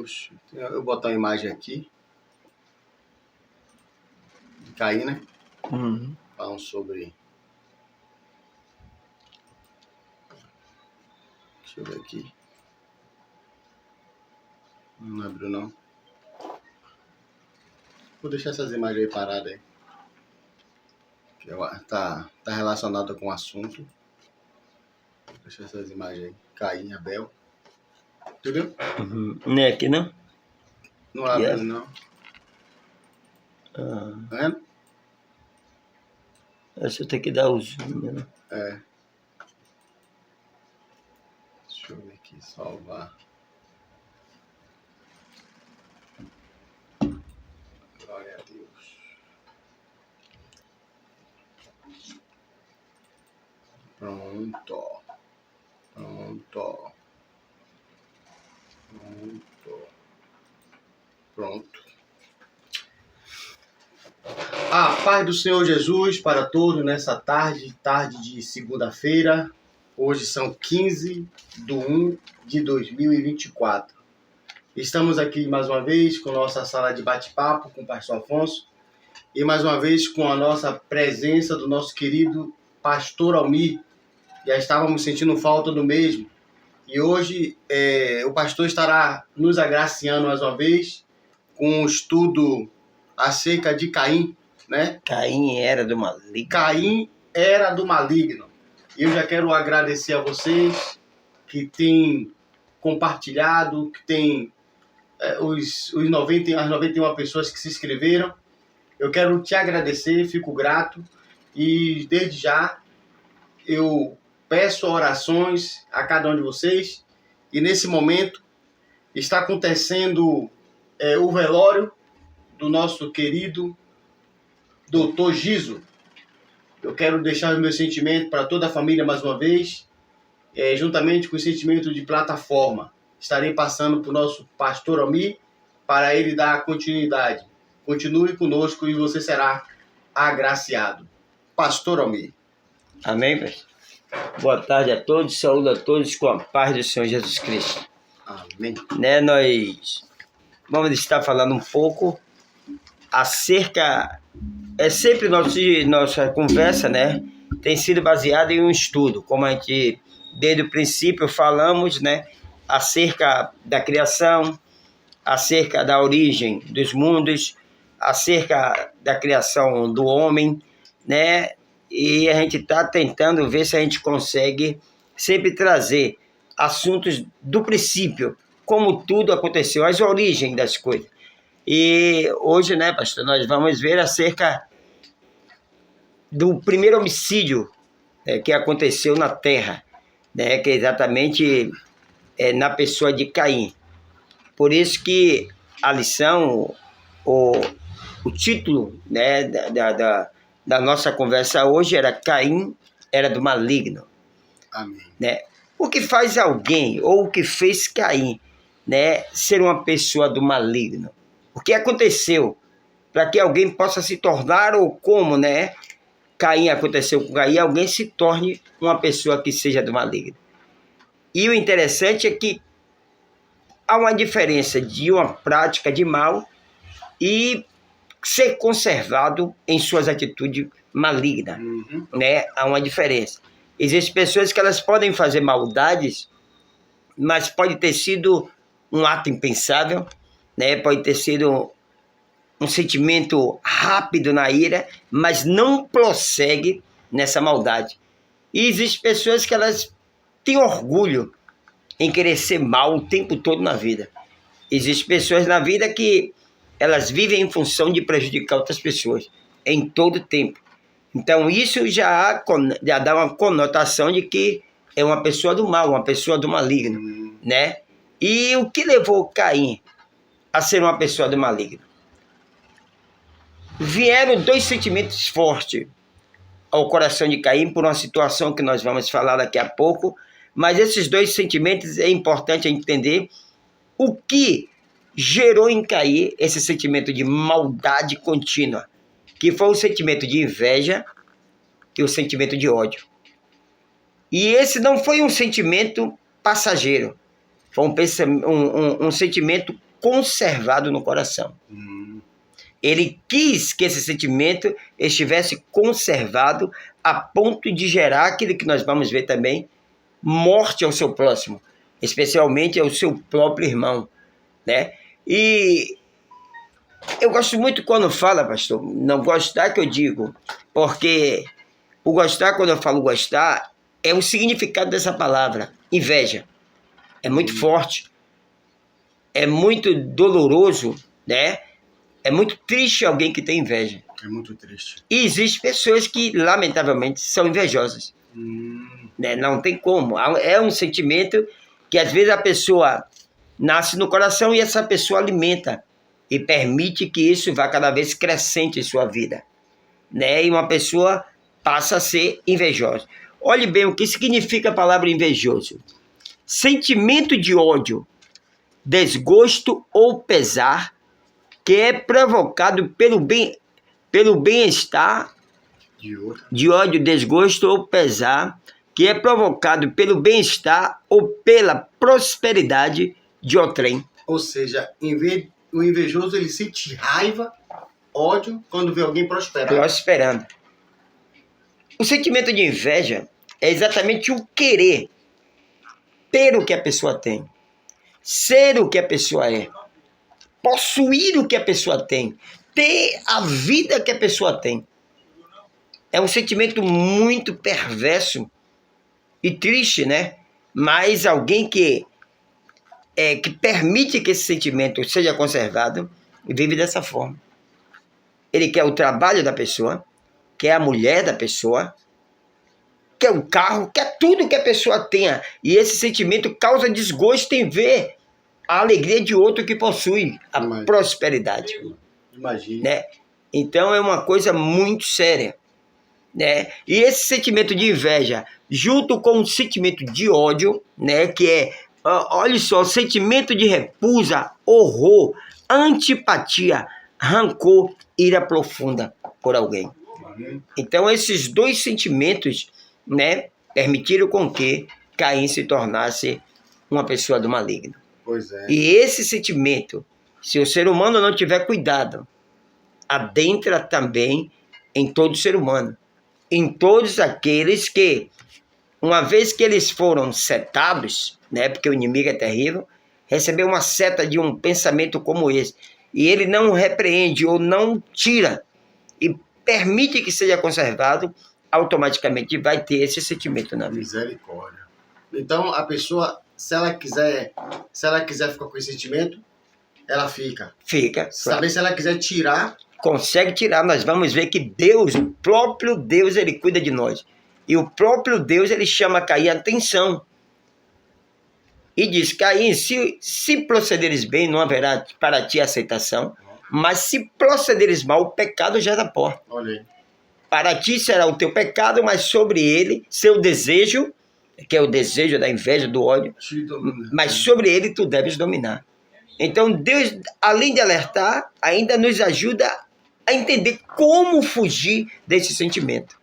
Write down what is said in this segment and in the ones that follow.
Deus. Eu vou botar uma imagem aqui. De Caim, né? Falam sobre... Deixa eu ver aqui. Não abriu, não. Vou deixar essas imagens aí paradas aí. Tá relacionado com o assunto. Vou deixar essas imagens aí. Caim, Abel. Entendeu? Não é aqui, não? Não abriu, não. Ah, Tá vendo? acho que eu tenho que dar o zoom, né? É. Deixa eu ver aqui, salvar. Glória a Deus. Pronto. A paz do Senhor Jesus para todos nessa tarde de segunda-feira. Hoje são 15/1/2024. Estamos aqui mais uma vez com nossa sala de bate-papo com o pastor Afonso e mais uma vez com a nossa presença do nosso querido pastor Almir. Já estávamos sentindo falta do mesmo. E hoje o pastor estará nos agraciando mais uma vez com um estudo acerca de Caim, né? Caim era do maligno. Caim era do maligno. E eu já quero agradecer a vocês que têm compartilhado, que têm as 91 pessoas que se inscreveram. Eu quero te agradecer, fico grato. E desde já eu peço orações a cada um de vocês. E nesse momento está acontecendo o velório do nosso querido Dr. Giso. Eu quero deixar o meu sentimento para toda a família mais uma vez, juntamente com o sentimento de plataforma. Estarei passando para o nosso pastor Almir para ele dar continuidade. Continue conosco e você será agraciado. Pastor Almir. Amém, pastor? Boa tarde a todos, saúde a todos com a paz do Senhor Jesus Cristo. Amém. Né, nós vamos estar falando um pouco acerca... sempre nossa conversa, né, tem sido baseada em um estudo, como a gente, desde o princípio, falamos, né, acerca da criação, acerca da origem dos mundos, acerca da criação do homem, né, e a gente está tentando ver se a gente consegue sempre trazer assuntos do princípio, como tudo aconteceu, as origens das coisas. E hoje, né, pastor, nós vamos ver acerca do primeiro homicídio que aconteceu na Terra, né, que é exatamente na pessoa de Caim. Por isso que a lição, o título, né, da nossa conversa hoje era Caim era do maligno. Amém. Né? O que faz alguém, ou o que fez Caim, né, ser uma pessoa do maligno? O que aconteceu para que alguém possa se tornar, ou como, né, Caim aconteceu com Caim, alguém se torne uma pessoa que seja do maligno. E o interessante é que há uma diferença de uma prática de mal e ser conservado em suas atitudes malignas. Né? Há uma diferença. Existem pessoas que elas podem fazer maldades, mas pode ter sido um ato impensável, né? Pode ter sido um sentimento rápido na ira, mas não prossegue nessa maldade. E existem pessoas que elas têm orgulho em querer ser mal o tempo todo na vida. Existem pessoas na vida que elas vivem em função de prejudicar outras pessoas em todo tempo. Então isso já dá uma conotação de que é uma pessoa do mal, uma pessoa do maligno, né? E o que levou Caim a ser uma pessoa do maligno? Vieram dois sentimentos fortes ao coração de Caim por uma situação que nós vamos falar daqui a pouco, mas esses dois sentimentos é importante entender o que gerou em Caim esse sentimento de maldade contínua, que foi o sentimento de inveja e o sentimento de ódio. E esse não foi um sentimento passageiro, foi um sentimento conservado no coração. Ele quis que esse sentimento estivesse conservado a ponto de gerar aquilo que nós vamos ver também, morte ao seu próximo, especialmente ao seu próprio irmão, né? E eu gosto muito quando fala, pastor, não gostar que eu digo, porque o gostar, quando eu falo gostar, é o significado dessa palavra, inveja. É muito forte, é muito doloroso, né? É muito triste alguém que tem inveja. É muito triste. E existem pessoas que, lamentavelmente, são invejosas. Né? Não tem como. É um sentimento que, às vezes, a pessoa nasce no coração e essa pessoa alimenta e permite que isso vá cada vez crescente em sua vida. Né? E uma pessoa passa a ser invejosa. Olhe bem o que significa a palavra invejoso. Sentimento de ódio, desgosto ou pesar que é provocado pelo bem-estar, de ódio, desgosto ou pesar, que é provocado pelo bem-estar ou pela prosperidade de outrem. Ou seja, o invejoso ele sente raiva, ódio, quando vê alguém prosperar. Prosperando. O sentimento de inveja é exatamente o querer ter o que a pessoa tem, ser o que a pessoa é, possuir o que a pessoa tem, ter a vida que a pessoa tem. É um sentimento muito perverso e triste, né? Mas alguém que permite que esse sentimento seja conservado vive dessa forma. Ele quer o trabalho da pessoa, quer a mulher da pessoa, quer o carro, quer tudo que a pessoa tenha. E esse sentimento causa desgosto em ver a alegria de outro que possui a prosperidade. Imagina. Né? Então é uma coisa muito séria. Né? E esse sentimento de inveja, junto com o sentimento de ódio, né? Que é, olha só, sentimento de repulsa, horror, antipatia, rancor, ira profunda por alguém. Então esses dois sentimentos, né, permitiram com que Caim se tornasse uma pessoa do maligno. Pois é. E esse sentimento, se o ser humano não tiver cuidado, adentra também em todo ser humano, em todos aqueles que, uma vez que eles foram setados, né, porque o inimigo é terrível, recebeu uma seta de um pensamento como esse, e ele não repreende ou não tira e permite que seja conservado, automaticamente vai ter esse sentimento na vida. Misericórdia. Então, a pessoa, se ela quiser ficar com esse sentimento, ela fica. Fica. Saber se ela quiser tirar, consegue tirar. Nós vamos ver que Deus, o próprio Deus, ele cuida de nós. E o próprio Deus, ele chama Caim a atenção. E diz, Caim, se procederes bem, não haverá para ti aceitação. Mas se procederes mal, o pecado já é da porta. Olha aí. Para ti será o teu pecado, mas sobre ele, seu desejo, que é o desejo da inveja, do ódio, mas sobre ele tu deves dominar. Então Deus, além de alertar, ainda nos ajuda a entender como fugir desse sentimento.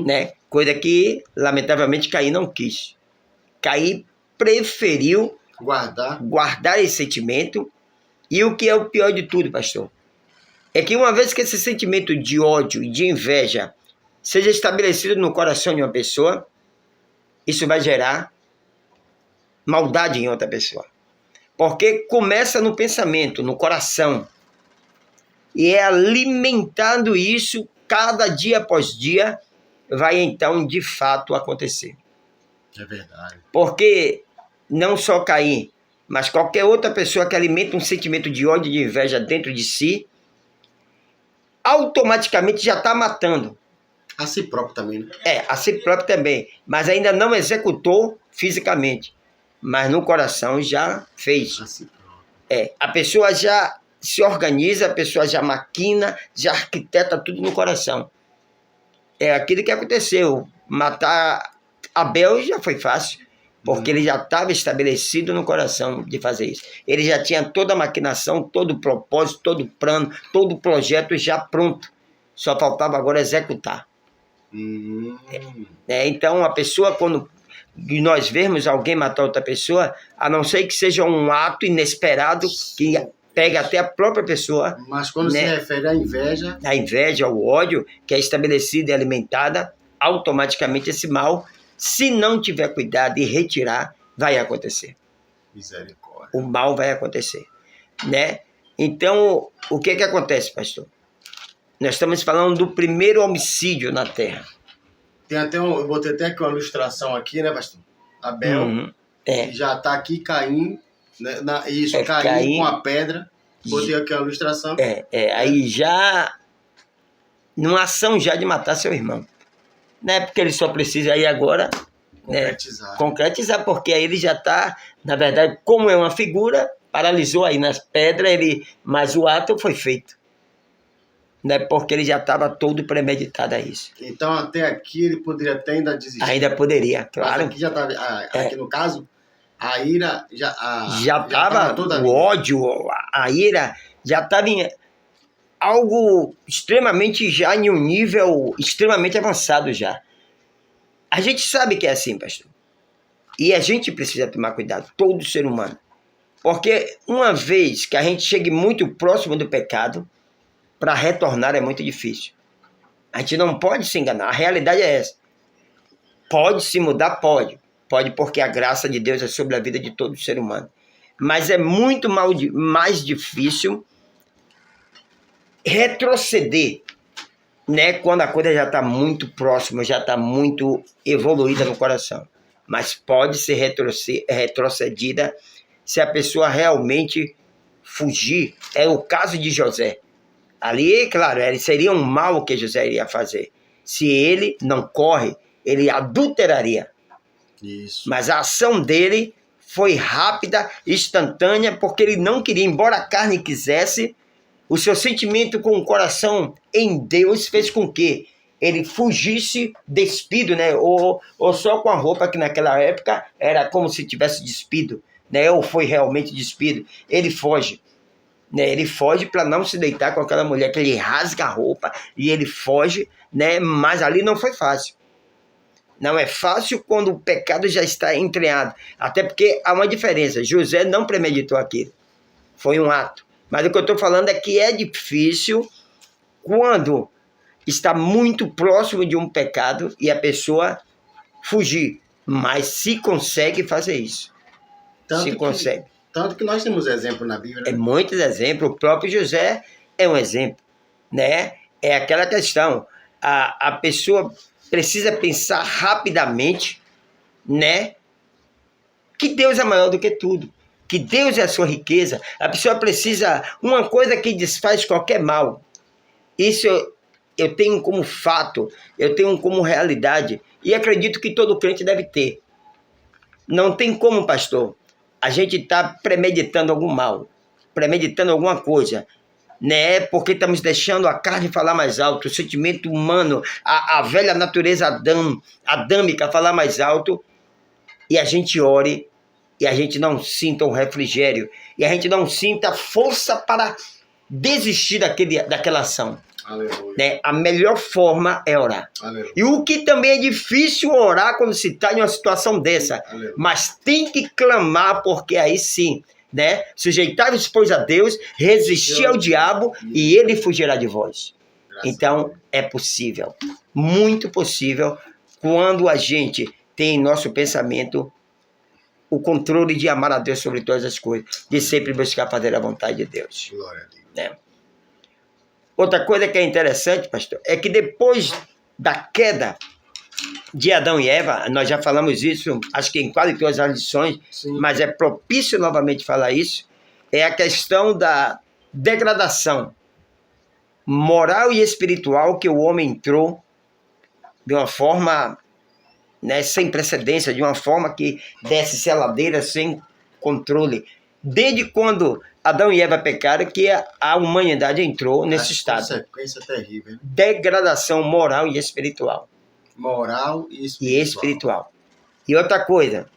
Né? Coisa que, lamentavelmente, Caim não quis. Caim preferiu guardar esse sentimento. E o que é o pior de tudo, pastor, é que uma vez que esse sentimento de ódio e de inveja seja estabelecido no coração de uma pessoa, isso vai gerar maldade em outra pessoa. Porque começa no pensamento, no coração. E é alimentando isso, cada dia após dia, vai então de fato acontecer. É verdade. Porque não só Caim, mas qualquer outra pessoa que alimenta um sentimento de ódio e de inveja dentro de si, automaticamente já está matando. A si próprio também, né? A si próprio também. Mas ainda não executou fisicamente. Mas no coração já fez. A si próprio. A pessoa já se organiza, a pessoa já maquina, já arquiteta tudo no coração. É aquilo que aconteceu. Matar Abel já foi fácil. Porque ele já estava estabelecido no coração de fazer isso. Ele já tinha toda a maquinação, todo o propósito, todo o plano, todo o projeto já pronto. Só faltava agora executar. Então, a pessoa, quando de nós vermos alguém matar outra pessoa, a não ser que seja um ato inesperado que pega até a própria pessoa. Mas quando se refere à inveja... A inveja, ao ódio, que é estabelecida e alimentada, automaticamente esse mal, se não tiver cuidado e retirar, vai acontecer. Misericórdia. O mal vai acontecer, né? Então, o que acontece, pastor? Nós estamos falando do primeiro homicídio na Terra. Tem até eu botei até aqui uma ilustração aqui, né, pastor? Abel, que já está aqui, Caim, né, Caim com a pedra. Botei aqui uma ilustração. Aí já, numa ação já de matar seu irmão. Não é porque ele só precisa aí agora... Concretizar, porque aí ele já está, na verdade, como é uma figura, paralisou aí nas pedras, mas o ato foi feito. Né? Porque ele já estava todo premeditado a isso. Então, até aqui, ele poderia até ainda desistir. Ainda poderia, claro. Mas aqui já estava, aqui no caso, a ira já estava toda o ódio, a ira já estava em algo extremamente já em um nível extremamente avançado já. A gente sabe que é assim, pastor. E a gente precisa tomar cuidado, todo ser humano. Porque uma vez que a gente chegue muito próximo do pecado, para retornar é muito difícil. A gente não pode se enganar. A realidade é essa. Pode se mudar? Pode. Pode porque a graça de Deus é sobre a vida de todo ser humano. Mas é muito mais difícil retroceder, né, quando a coisa já está muito próxima, já está muito evoluída no coração. Mas pode ser retrocedida se a pessoa realmente fugir. É o caso de José. Ali, claro, seria um mal que José iria fazer. Se ele não corre, ele adulteraria. Isso. Mas a ação dele foi rápida, instantânea, porque ele não queria, embora a carne quisesse, o seu sentimento com o coração em Deus fez com que ele fugisse despido, né? Ou só com a roupa que naquela época era como se tivesse despido, né? Ou foi realmente despido. Ele foge, né? Ele foge para não se deitar com aquela mulher, que ele rasga a roupa e ele foge, né? Mas ali não foi fácil. Não é fácil quando o pecado já está entranhado. Até porque há uma diferença. José não premeditou aquilo. Foi um ato. Mas o que eu estou falando é que é difícil quando está muito próximo de um pecado e a pessoa fugir. Mas se consegue fazer isso. Consegue. Tanto que nós temos exemplo na Bíblia. Né? É muitos exemplos. O próprio José é um exemplo. Né? É aquela questão. A pessoa precisa pensar rapidamente, né? Que Deus é maior do que tudo. Que Deus é a sua riqueza. A pessoa precisa... Uma coisa que desfaz qualquer mal. Isso eu tenho como fato. Eu tenho como realidade. E acredito que todo crente deve ter. Não tem como, pastor, a gente está premeditando algum mal. Premeditando alguma coisa. Né? Porque estamos deixando a carne falar mais alto. O sentimento humano. A velha natureza adâmica falar mais alto. E a gente ore. E a gente não sinta um refrigério. E a gente não sinta força para desistir daquela ação. Aleluia. Né? A melhor forma é orar. Aleluia. E o que também é difícil orar quando se está em uma situação dessa. Aleluia. Mas tem que clamar, porque aí sim, né? Sujeitar-vos, pois, a Deus, resistir ao diabo e ele fugirá de vós. Então, é possível. Muito possível quando a gente tem em nosso pensamento o controle de amar a Deus sobre todas as coisas, de sempre buscar fazer a vontade de Deus. Glória a Deus. Né? Outra coisa que é interessante, pastor, é que depois da queda de Adão e Eva, nós já falamos isso, acho que em quase todas as lições, sim, mas é propício novamente falar isso, é a questão da degradação moral e espiritual que o homem entrou de uma forma... Né, sem precedência, de uma forma que desce-se a ladeira sem controle. Desde quando Adão e Eva pecaram, que a humanidade entrou nesse estado. Consequência terrível. Hein? Degradação moral e espiritual. Moral e espiritual. E outra coisa,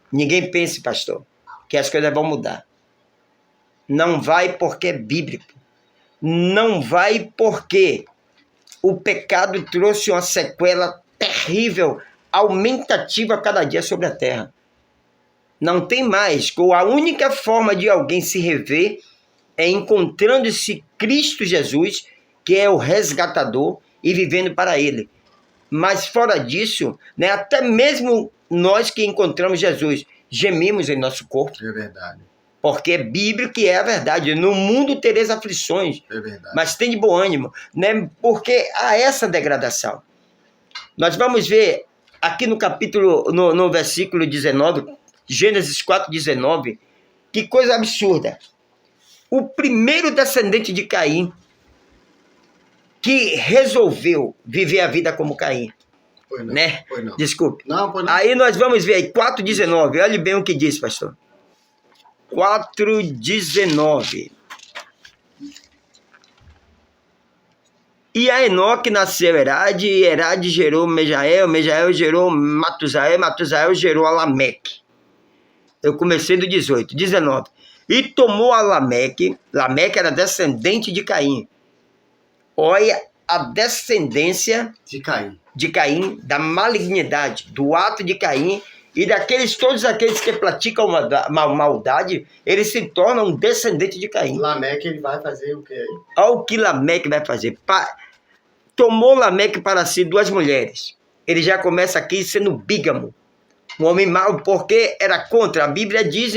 ninguém pense, pastor, que as coisas vão mudar. Não vai porque é bíblico. Não vai porque o pecado trouxe uma sequela terrível aumentativa a cada dia sobre a terra. Não tem mais. A única forma de alguém se rever é encontrando-se Cristo Jesus, que é o resgatador, e vivendo para Ele. Mas fora disso, né, até mesmo nós que encontramos Jesus, gemimos em nosso corpo. É verdade. Porque é bíblico e é a verdade. No mundo tereis aflições, É verdade. mas tem de bom ânimo, né? Porque há essa degradação. Nós vamos ver aqui no capítulo, no versículo 19, Gênesis 4:19, que coisa absurda. O primeiro descendente de Caim que resolveu viver a vida como Caim. Pois não, Né? pois não. Desculpe. Não, pois não. Aí nós vamos ver aí, 4:19. Olhe bem o que diz, pastor. 4:19. E a Enoque nasceu Herade, e Herade gerou Mejael, Mejael gerou Matusael, Matusael gerou a Lameque. Eu comecei do 18, 19. E tomou a Lameque, Lameque era descendente de Caim. Olha a descendência de Caim, da malignidade, do ato de Caim, e todos aqueles que praticam maldade, eles se tornam um descendente de Caim. Lameque, ele vai fazer o que aí? Olha o que Lameque vai fazer. Tomou Lameque para si 2 mulheres. Ele já começa aqui sendo bígamo. Um homem mau, porque era contra. A Bíblia diz,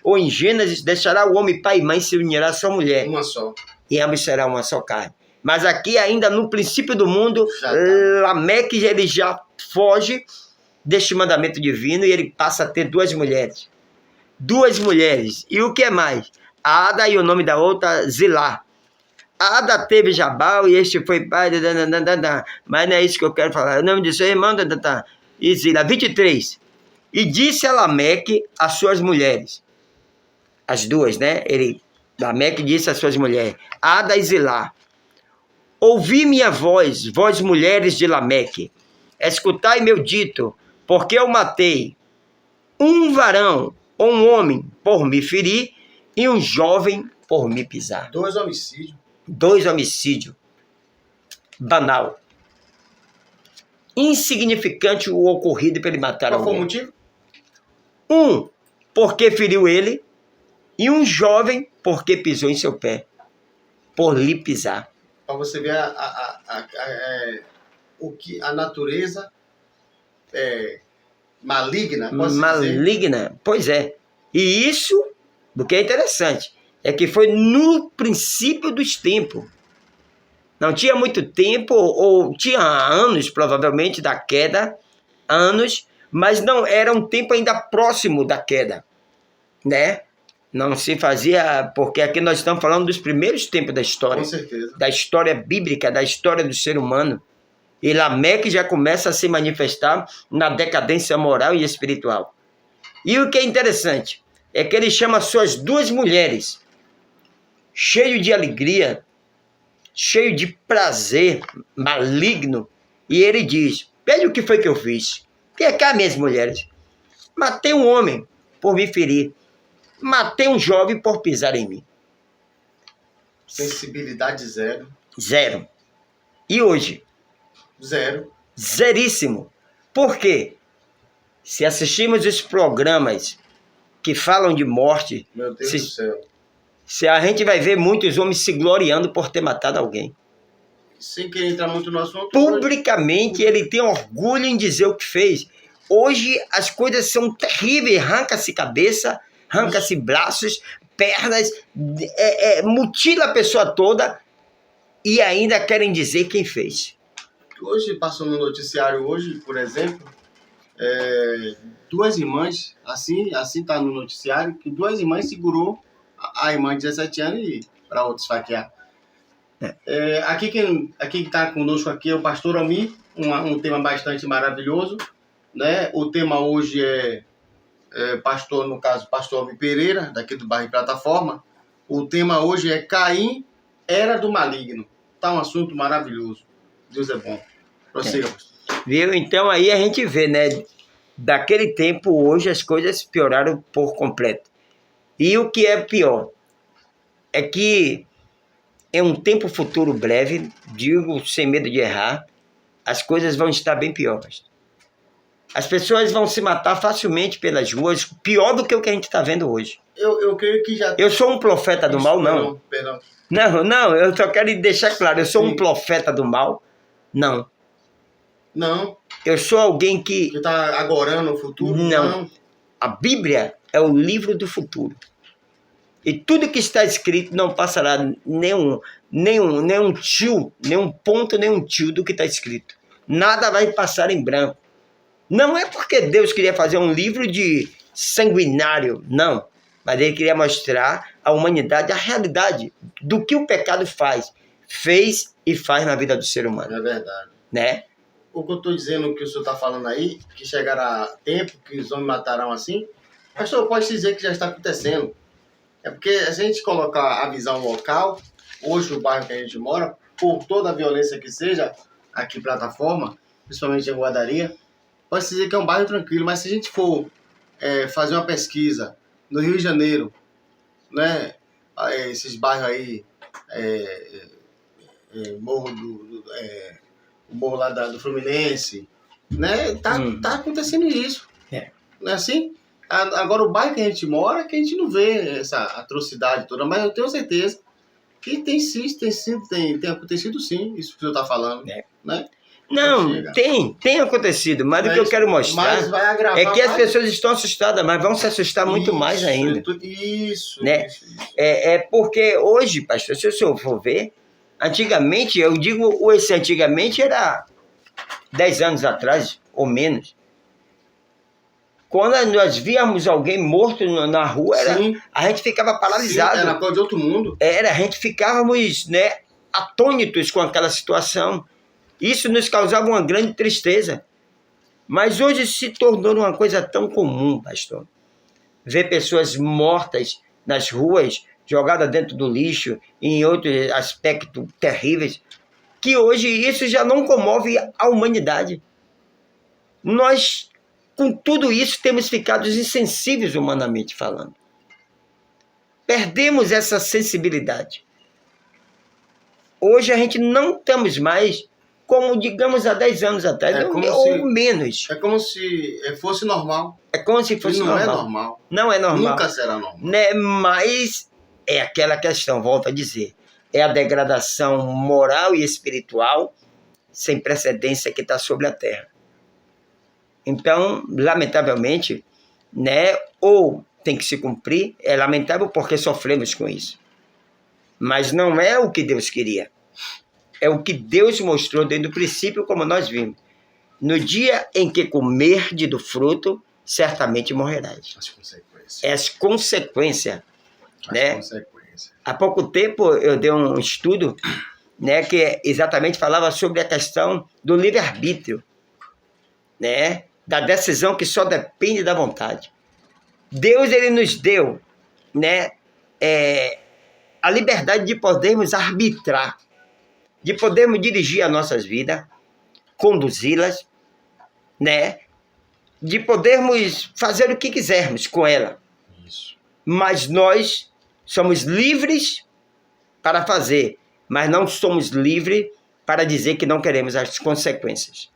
ou em Gênesis, deixará o homem pai e mãe, se unirá a sua mulher. Uma só. E ambos serão uma só carne. Mas aqui, ainda no princípio do mundo, Lameque ele já foge deste mandamento divino e ele passa a ter 2 mulheres. 2 mulheres. E o que é mais? A Ada e o nome da outra, Zilá. A Ada teve Jabal e este foi pai. Mas não é isso que eu quero falar. O nome de seu irmão. E Zilá. 23. E disse a Lameque às suas mulheres. As 2, né? Lameque disse às suas mulheres. Ada e Zilá. Ouvi minha voz, vós mulheres de Lameque, escutai meu dito, porque eu matei um varão ou um homem por me ferir e um jovem por me pisar. 2 homicídios. 2 homicídios. Banal. Insignificante o ocorrido para ele matar alguém. Qual foi o motivo? Um, porque feriu ele, e um jovem porque pisou em seu pé, por lhe pisar. Para você ver o que a natureza maligna. Maligna, pois é. E isso, do que é interessante, é que foi no princípio dos tempos. Não tinha muito tempo, ou tinha anos, provavelmente, da queda, anos, mas não era um tempo ainda próximo da queda, né? Não se fazia, porque aqui nós estamos falando dos primeiros tempos da história. Com certeza. Da história bíblica, da história do ser humano. E Lameque já começa a se manifestar na decadência moral e espiritual. E o que é interessante é que ele chama suas 2 mulheres, cheio de alegria, cheio de prazer maligno, e ele diz: veja o que foi que eu fiz. E é cá, minhas mulheres, matei um homem por me ferir, matei um jovem por pisar em mim. Sensibilidade 0. 0. E hoje? 0. Zeríssimo. Por quê? Se assistimos os programas que falam de morte, Meu Deus do céu. A gente vai ver muitos homens se gloriando por ter matado alguém. Sem querer entrar muito no assunto. Publicamente ele tem orgulho em dizer o que fez. Hoje as coisas são terríveis. Arranca-se cabeça, arranca-se braços, pernas, mutila a pessoa toda e ainda querem dizer quem fez. Hoje, passou no noticiário hoje, por exemplo, 2 irmãs, assim está no noticiário, que 2 irmãs segurou a irmã de 17 anos e para outra esfaquear. Aqui que está conosco aqui é o pastor Almir, um tema bastante maravilhoso, né? O tema hoje pastor, no caso, pastor Almir Pereira, daqui do bairro Plataforma. O tema hoje é Caim, era do maligno. Tá um assunto maravilhoso. Deus é bom. Prossiga, pastor. Viu? Então aí a gente vê, né? Daquele tempo, hoje as coisas pioraram por completo. E o que é pior é que em um tempo futuro breve, digo sem medo de errar, as coisas vão estar bem piores. As pessoas vão se matar facilmente pelas ruas, pior do que o que a gente está vendo hoje. Eu creio que já... Eu sou um profeta do mal? Não. Perdão. Não, eu só quero deixar claro, eu sou Sim. um profeta do mal? Não. Não. Eu sou alguém que... Que está agorando o futuro? Não. A Bíblia é o livro do futuro. E tudo que está escrito não passará nenhum tio, nenhum ponto, nenhum tio do que está escrito. Nada vai passar em branco. Não é porque Deus queria fazer um livro de sanguinário, não. Mas ele queria mostrar à humanidade a realidade do que o pecado fez e faz na vida do ser humano. É verdade. Né? O que eu estou dizendo, que o senhor está falando aí, que chegará tempo que os homens matarão assim, pastor, pode dizer que já está acontecendo. É porque a gente colocar a visão local, hoje o bairro que a gente mora, por toda a violência que seja, aqui em Plataforma, principalmente em Guadaria, pode dizer que é um bairro tranquilo, mas se a gente for fazer uma pesquisa no Rio de Janeiro, né, esses bairros aí, o morro lá do Fluminense, né, tá acontecendo isso. Não é assim? Agora o bairro que a gente mora, que a gente não vê essa atrocidade toda, mas eu tenho certeza que tem acontecido sim, isso que o senhor está falando. Né? Não, tem acontecido, mas o que eu quero mostrar é que as pessoas estão assustadas, mas vão se assustar muito mais ainda. Isso. É porque hoje, pastor, se o senhor for ver, antigamente, eu digo, esse antigamente era 10 anos atrás, ou menos. Quando nós víamos alguém morto na rua, a gente ficava paralisado. Sim, era coisa de outro mundo. A gente ficávamos, né, atônitos com aquela situação. Isso nos causava uma grande tristeza. Mas hoje se tornou uma coisa tão comum, pastor. Ver pessoas mortas nas ruas, jogadas dentro do lixo, em outros aspectos terríveis, que hoje isso já não comove a humanidade. Nós, com tudo isso, temos ficado insensíveis humanamente falando. Perdemos essa sensibilidade. Hoje a gente não estamos mais como, digamos, há 10 anos atrás, ou menos. É como se fosse normal. É como se fosse normal. Não é normal. Não é normal. Nunca será normal. Né? Mas é aquela questão, volto a dizer, é a degradação moral e espiritual sem precedência que está sobre a terra. Então, lamentavelmente, né, ou tem que se cumprir, é lamentável porque sofremos com isso. Mas não é o que Deus queria. É o que Deus mostrou desde o princípio, como nós vimos. No dia em que comerdes do fruto, certamente morrerás. As consequências. As consequências. Né? Consequências. Há pouco tempo eu dei um estudo, né, que exatamente falava sobre a questão do livre-arbítrio, né, da decisão que só depende da vontade. Deus, ele nos deu, né, a liberdade de podermos arbitrar, de podermos dirigir as nossas vidas, conduzi-las, né, de podermos fazer o que quisermos com ela. Isso. Mas nós somos livres para fazer, mas não somos livres para dizer que não queremos as consequências.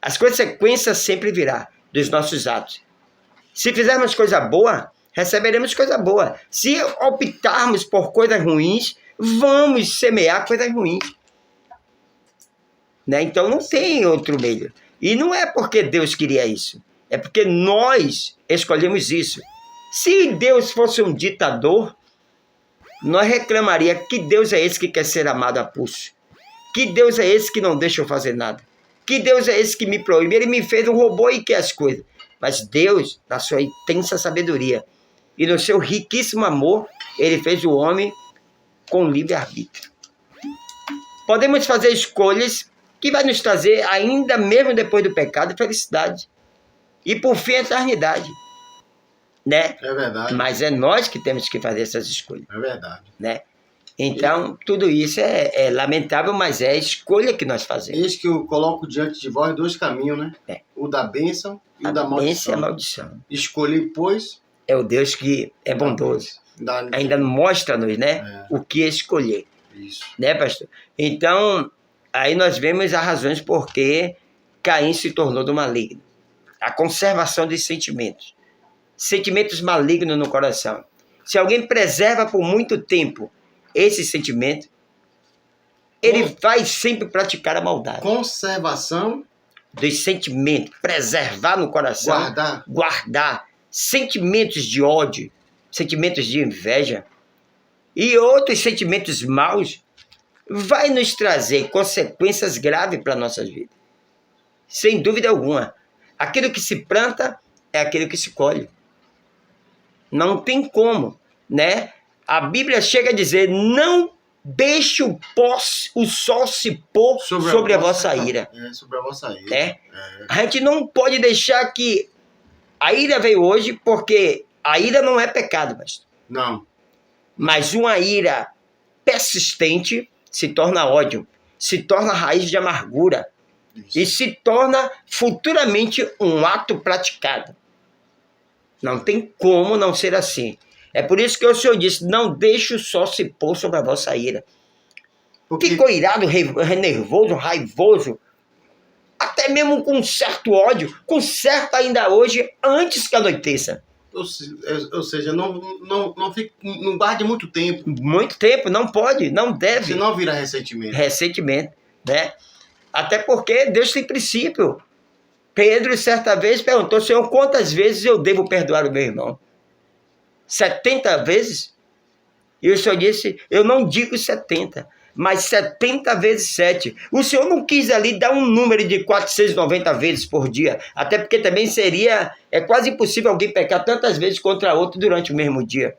As consequências sempre virão dos nossos atos. Se fizermos coisa boa, receberemos coisa boa. Se optarmos por coisas ruins, vamos semear coisas ruins. Né? Então não tem outro meio. E não é porque Deus queria isso. É porque nós escolhemos isso. Se Deus fosse um ditador, nós reclamaríamos que Deus é esse que quer ser amado a pulso. Que Deus é esse que não deixa eu fazer nada. Que Deus é esse que me proíbe. Ele me fez um robô e quer as coisas. Mas Deus, na sua intensa sabedoria e no seu riquíssimo amor, ele fez o homem com livre-arbítrio. Podemos fazer escolhas que vai nos trazer, ainda mesmo depois do pecado, felicidade. E por fim, a eternidade. Né? É verdade. Mas é nós que temos que fazer essas escolhas. É verdade. Né? Então, tudo isso é lamentável, mas é a escolha que nós fazemos. Eis que eu coloco diante de vós 2 caminhos, né? O da bênção e o da maldição. Bênção e a maldição. Escolhi, pois... É o Deus que é bondoso. Ainda mostra-nos, né, o que escolher. Isso. Né, pastor? Então, aí nós vemos as razões por que Caim se tornou do maligno. a conservação dos sentimentos. Sentimentos malignos no coração. Se alguém preserva por muito tempo esse sentimento, ele vai sempre praticar a maldade. Conservação dos sentimentos, preservar no coração, guardar sentimentos de ódio, sentimentos de inveja e outros sentimentos maus, vai nos trazer consequências graves para a nossa vida. Sem dúvida alguma. Aquilo que se planta é aquilo que se colhe. Não tem como, né? A Bíblia chega a dizer, não deixe o sol se pôr sobre a vossa ira. Sobre a vossa ira. É? A gente não pode deixar que a ira veio hoje, porque a ira não é pecado, pastor. Não. Mas uma ira persistente se torna ódio, se torna raiz de amargura. Isso. E se torna futuramente um ato praticado. Não tem como não ser assim. É por isso que o Senhor disse, não deixe o sol se pôr sobre a vossa ira. Porque... Ficou irado, nervoso, raivoso, até mesmo com certo ódio, conserta ainda hoje, antes que anoiteça. Ou seja, não guarde muito tempo. Muito tempo, não pode, não deve. Senão vira ressentimento. Ressentimento, né? Até porque Deus tem princípio. Pedro, certa vez, perguntou, Senhor, quantas vezes eu devo perdoar o meu irmão? 70 vezes? E o Senhor disse, eu não digo 70, mas 70 vezes 7. O Senhor não quis ali dar um número de 490 vezes por dia, até porque também é quase impossível alguém pecar tantas vezes contra outro durante o mesmo dia.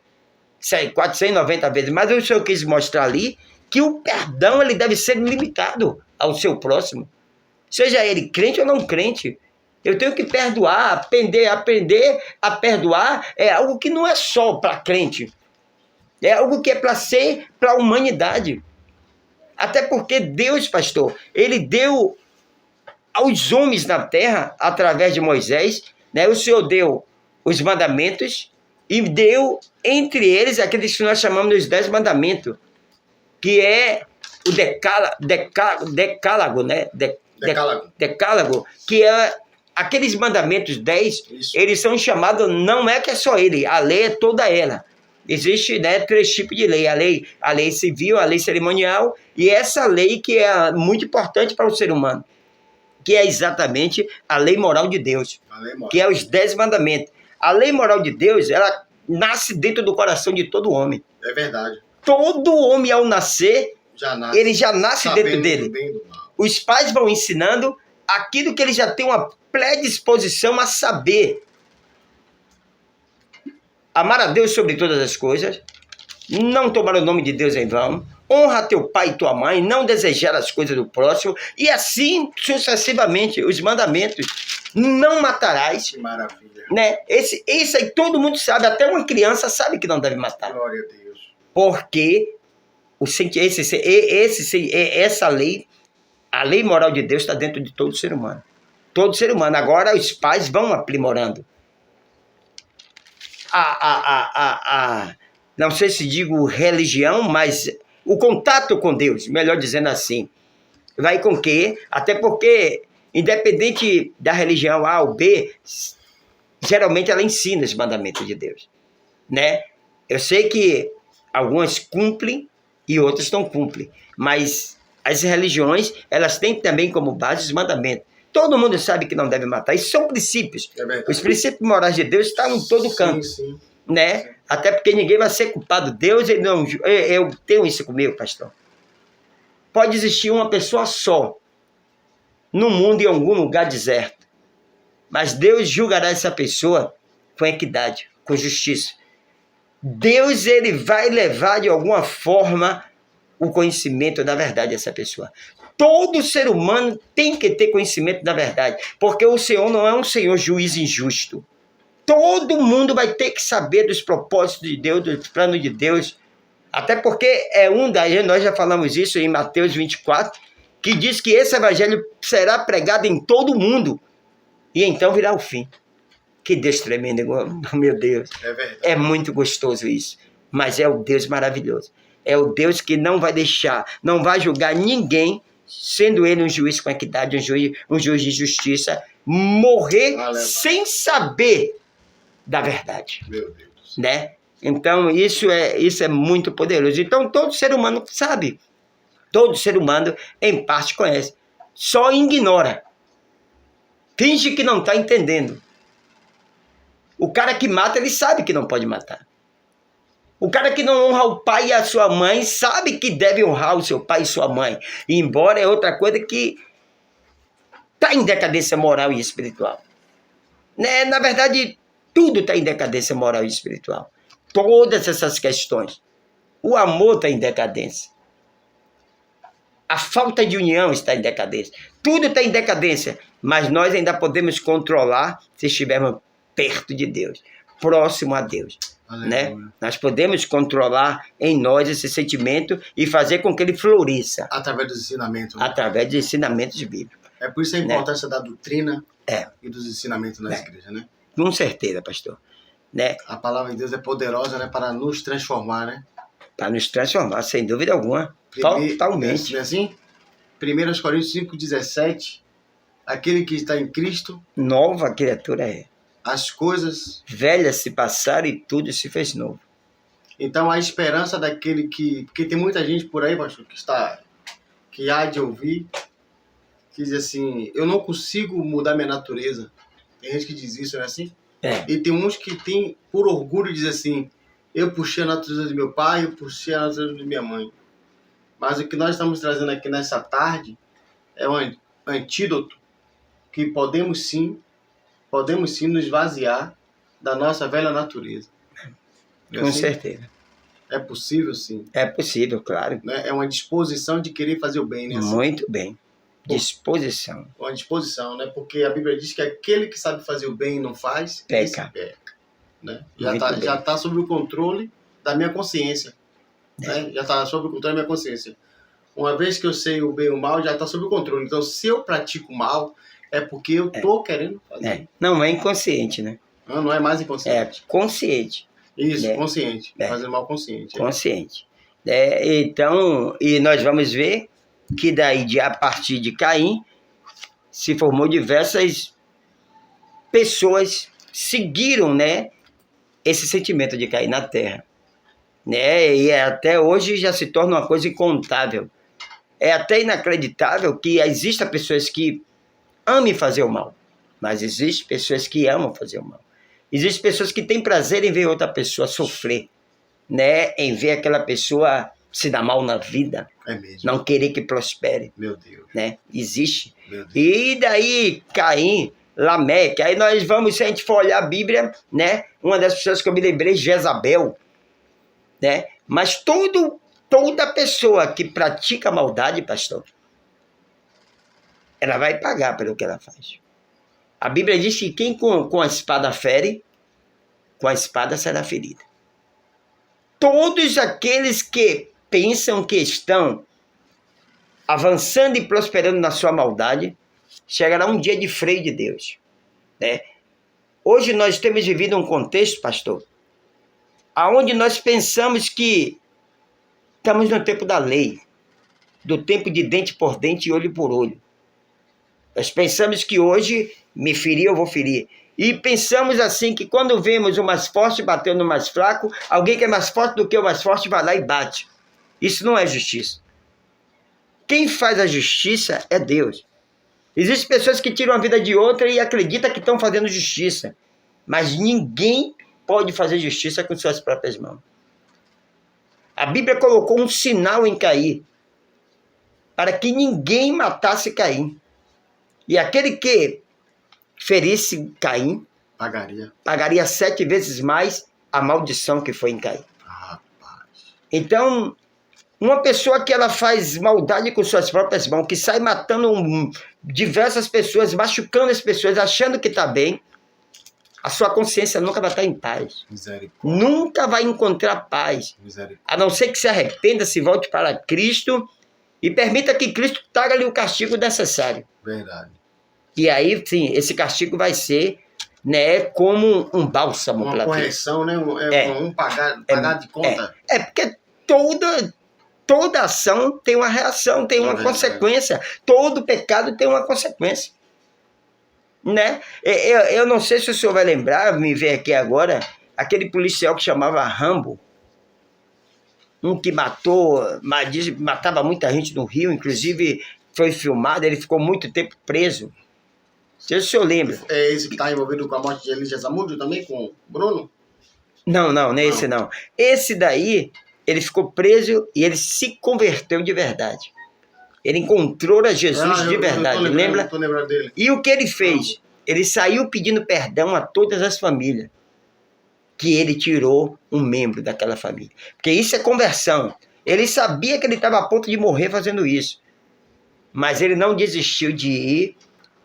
490 vezes. Mas o Senhor quis mostrar ali que o perdão ele deve ser limitado ao seu próximo. Seja ele crente ou não crente. Eu tenho que perdoar, aprender a perdoar é algo que não é só para crente. É algo que é para ser para a humanidade. Até porque Deus, pastor, ele deu aos homens na terra, através de Moisés, né? O Senhor deu os mandamentos e deu entre eles aqueles que nós chamamos de 10 mandamentos, que é o decálago, né? Decálago, que é aqueles mandamentos 10, isso. Eles são chamados, não é que é só ele, a lei é toda ela. Existe, né, 3 tipos de lei, a lei civil, a lei cerimonial e essa lei que é muito importante para o ser humano, que é exatamente a lei moral de Deus, que é os 10 mandamentos. A lei moral de Deus, ela nasce dentro do coração de todo homem. É verdade. Todo homem ao nascer, ele já nasce dentro dele. Os pais vão ensinando aquilo que ele já tem uma predisposição a saber. Amar a Deus sobre todas as coisas, não tomar o nome de Deus em vão, honra teu pai e tua mãe, não desejar as coisas do próximo, e assim sucessivamente, os mandamentos, não matarás. Que maravilha. Né? Esse aí todo mundo sabe, até uma criança sabe que não deve matar. Glória a Deus. Porque essa lei, a lei moral de Deus está dentro de todo ser humano. Todo ser humano. Agora os pais vão aprimorando. Não sei se digo religião, mas o contato com Deus, melhor dizendo assim, vai com que, até porque, independente da religião A ou B, geralmente ela ensina os mandamentos de Deus, né? Eu sei que algumas cumprem e outras não cumprem, mas as religiões, elas têm também como base os mandamentos. Todo mundo sabe que não deve matar. Isso são princípios. Os princípios morais de Deus estão em todo canto. Sim. Né? Sim. Até porque ninguém vai ser culpado. Deus, ele não... Eu tenho isso comigo, pastor. Pode existir uma pessoa só no mundo, em algum lugar deserto. Mas Deus julgará essa pessoa com equidade, com justiça. Deus, ele vai levar de alguma forma o conhecimento da verdade dessa pessoa. Todo ser humano tem que ter conhecimento da verdade, porque o Senhor não é um Senhor juiz injusto. Todo mundo vai ter que saber dos propósitos de Deus, dos planos de Deus, até porque nós já falamos isso em Mateus 24, que diz que esse evangelho será pregado em todo o mundo, e então virá o fim. Que Deus tremendo, meu Deus. É verdade. É muito gostoso isso, mas é o Deus maravilhoso. É o Deus que não vai deixar, não vai julgar ninguém, sendo ele um juiz com equidade, um juiz de justiça, morrer sem saber da verdade. Meu Deus. Né? Então, isso é muito poderoso. Então, todo ser humano sabe. Todo ser humano, em parte, conhece. Só ignora. Finge que não está entendendo. O cara que mata, ele sabe que não pode matar. O cara que não honra o pai e a sua mãe, sabe que deve honrar o seu pai e sua mãe. Embora é outra coisa que está em decadência moral e espiritual. Né? Na verdade, tudo está em decadência moral e espiritual. Todas essas questões. O amor está em decadência. A falta de união está em decadência. Tudo está em decadência. Mas nós ainda podemos controlar se estivermos perto de Deus, próximo a Deus. Né? Nós podemos controlar em nós esse sentimento e fazer com que ele floresça. Através dos ensinamentos. Né? Através dos ensinamentos bíblicos. É por isso a importância, né, da doutrina, é, e dos ensinamentos nas igrejas, né? Com certeza, pastor. Né? A palavra de Deus é poderosa, né, para nos transformar, né? Para nos transformar, sem dúvida alguma. Totalmente. Não é assim? 1 Coríntios 5,17, aquele que está em Cristo, nova criatura é. As coisas velhas se passaram e tudo se fez novo. Então a esperança daquele que... Porque tem muita gente por aí, pastor, que há de ouvir, que diz assim, eu não consigo mudar minha natureza. Tem gente que diz isso, não é assim? É. E tem uns que tem, por orgulho, diz assim, eu puxei a natureza do meu pai, eu puxei a natureza da minha mãe. Mas o que nós estamos trazendo aqui nessa tarde é um antídoto que podemos sim nos esvaziar da nossa velha natureza. Com certeza. É possível, sim. É possível, claro. É uma disposição de querer fazer o bem, né? Muito bem. Disposição. Uma disposição, né? Porque a Bíblia diz que aquele que sabe fazer o bem e não faz, peca. Peca, né? Já está sob o controle da minha consciência. Né? Já está sob o controle da minha consciência. Uma vez que eu sei o bem e o mal, já está sob o controle. Então, se eu pratico mal, é porque eu estou querendo fazer. Não é inconsciente, né? Não é mais inconsciente. É consciente. Isso, consciente. Fazendo mal consciente. Consciente. Então, e nós vamos ver que daí, a partir de Caim, se formou diversas pessoas seguiram, né, esse sentimento de cair na terra. Né? E até hoje já se torna uma coisa incontável. É até inacreditável que existam pessoas que amem fazer o mal, mas existem pessoas que amam fazer o mal. Existem pessoas que têm prazer em ver outra pessoa sofrer, né? Em ver aquela pessoa se dar mal na vida, não querer que prospere. Meu Deus. Né? Existe. Meu Deus. E daí Caim, Lameque, aí nós vamos, se a gente for olhar a Bíblia, né? Uma das pessoas que eu me lembrei, Jezabel, né? Mas toda pessoa que pratica maldade, pastor, ela vai pagar pelo que ela faz. A Bíblia diz que quem com a espada fere, com a espada será ferida. Todos aqueles que pensam que estão avançando e prosperando na sua maldade, chegará um dia de freio de Deus. Né? Hoje nós temos vivido um contexto, pastor, onde nós pensamos que estamos no tempo da lei, do tempo de dente por dente e olho por olho. Nós pensamos que hoje me ferir, eu vou ferir. E pensamos assim que quando vemos o mais forte batendo no mais fraco, alguém que é mais forte do que o mais forte vai lá e bate. Isso não é justiça. Quem faz a justiça é Deus. Existem pessoas que tiram a vida de outra e acreditam que estão fazendo justiça. Mas ninguém pode fazer justiça com suas próprias mãos. A Bíblia colocou um sinal em Caim, para que ninguém matasse Caim. E aquele que ferisse Caim, pagaria 7 vezes mais a maldição que foi em Caim. Então, uma pessoa que ela faz maldade com suas próprias mãos, que sai matando diversas pessoas, machucando as pessoas, achando que está bem, a sua consciência nunca vai estar em paz. Nunca vai encontrar paz. A não ser que se arrependa, se volte para Cristo e permita que Cristo traga-lhe o castigo necessário. Verdade. E aí, sim, esse castigo vai ser, né, como um bálsamo. Uma correção, né? Um pagar de conta. Porque toda ação tem uma reação, tem uma consequência. Todo pecado tem uma consequência. né? Eu não sei se o senhor vai lembrar, me vem aqui agora, aquele policial que chamava Rambo, um que matava muita gente no Rio, inclusive foi filmado, ele ficou muito tempo preso. Não sei se o senhor lembra. É esse que está envolvido com a morte de Elígia Zamudio também, com o Bruno? Não, não é esse não. Esse daí, ele ficou preso e ele se converteu de verdade. Ele encontrou a Jesus de verdade, lembra? Eu tô lembrando dele. E o que ele fez? Ele saiu pedindo perdão a todas as famílias que ele tirou um membro daquela família. Porque isso é conversão. Ele sabia que ele estava a ponto de morrer fazendo isso. Mas ele não desistiu de ir,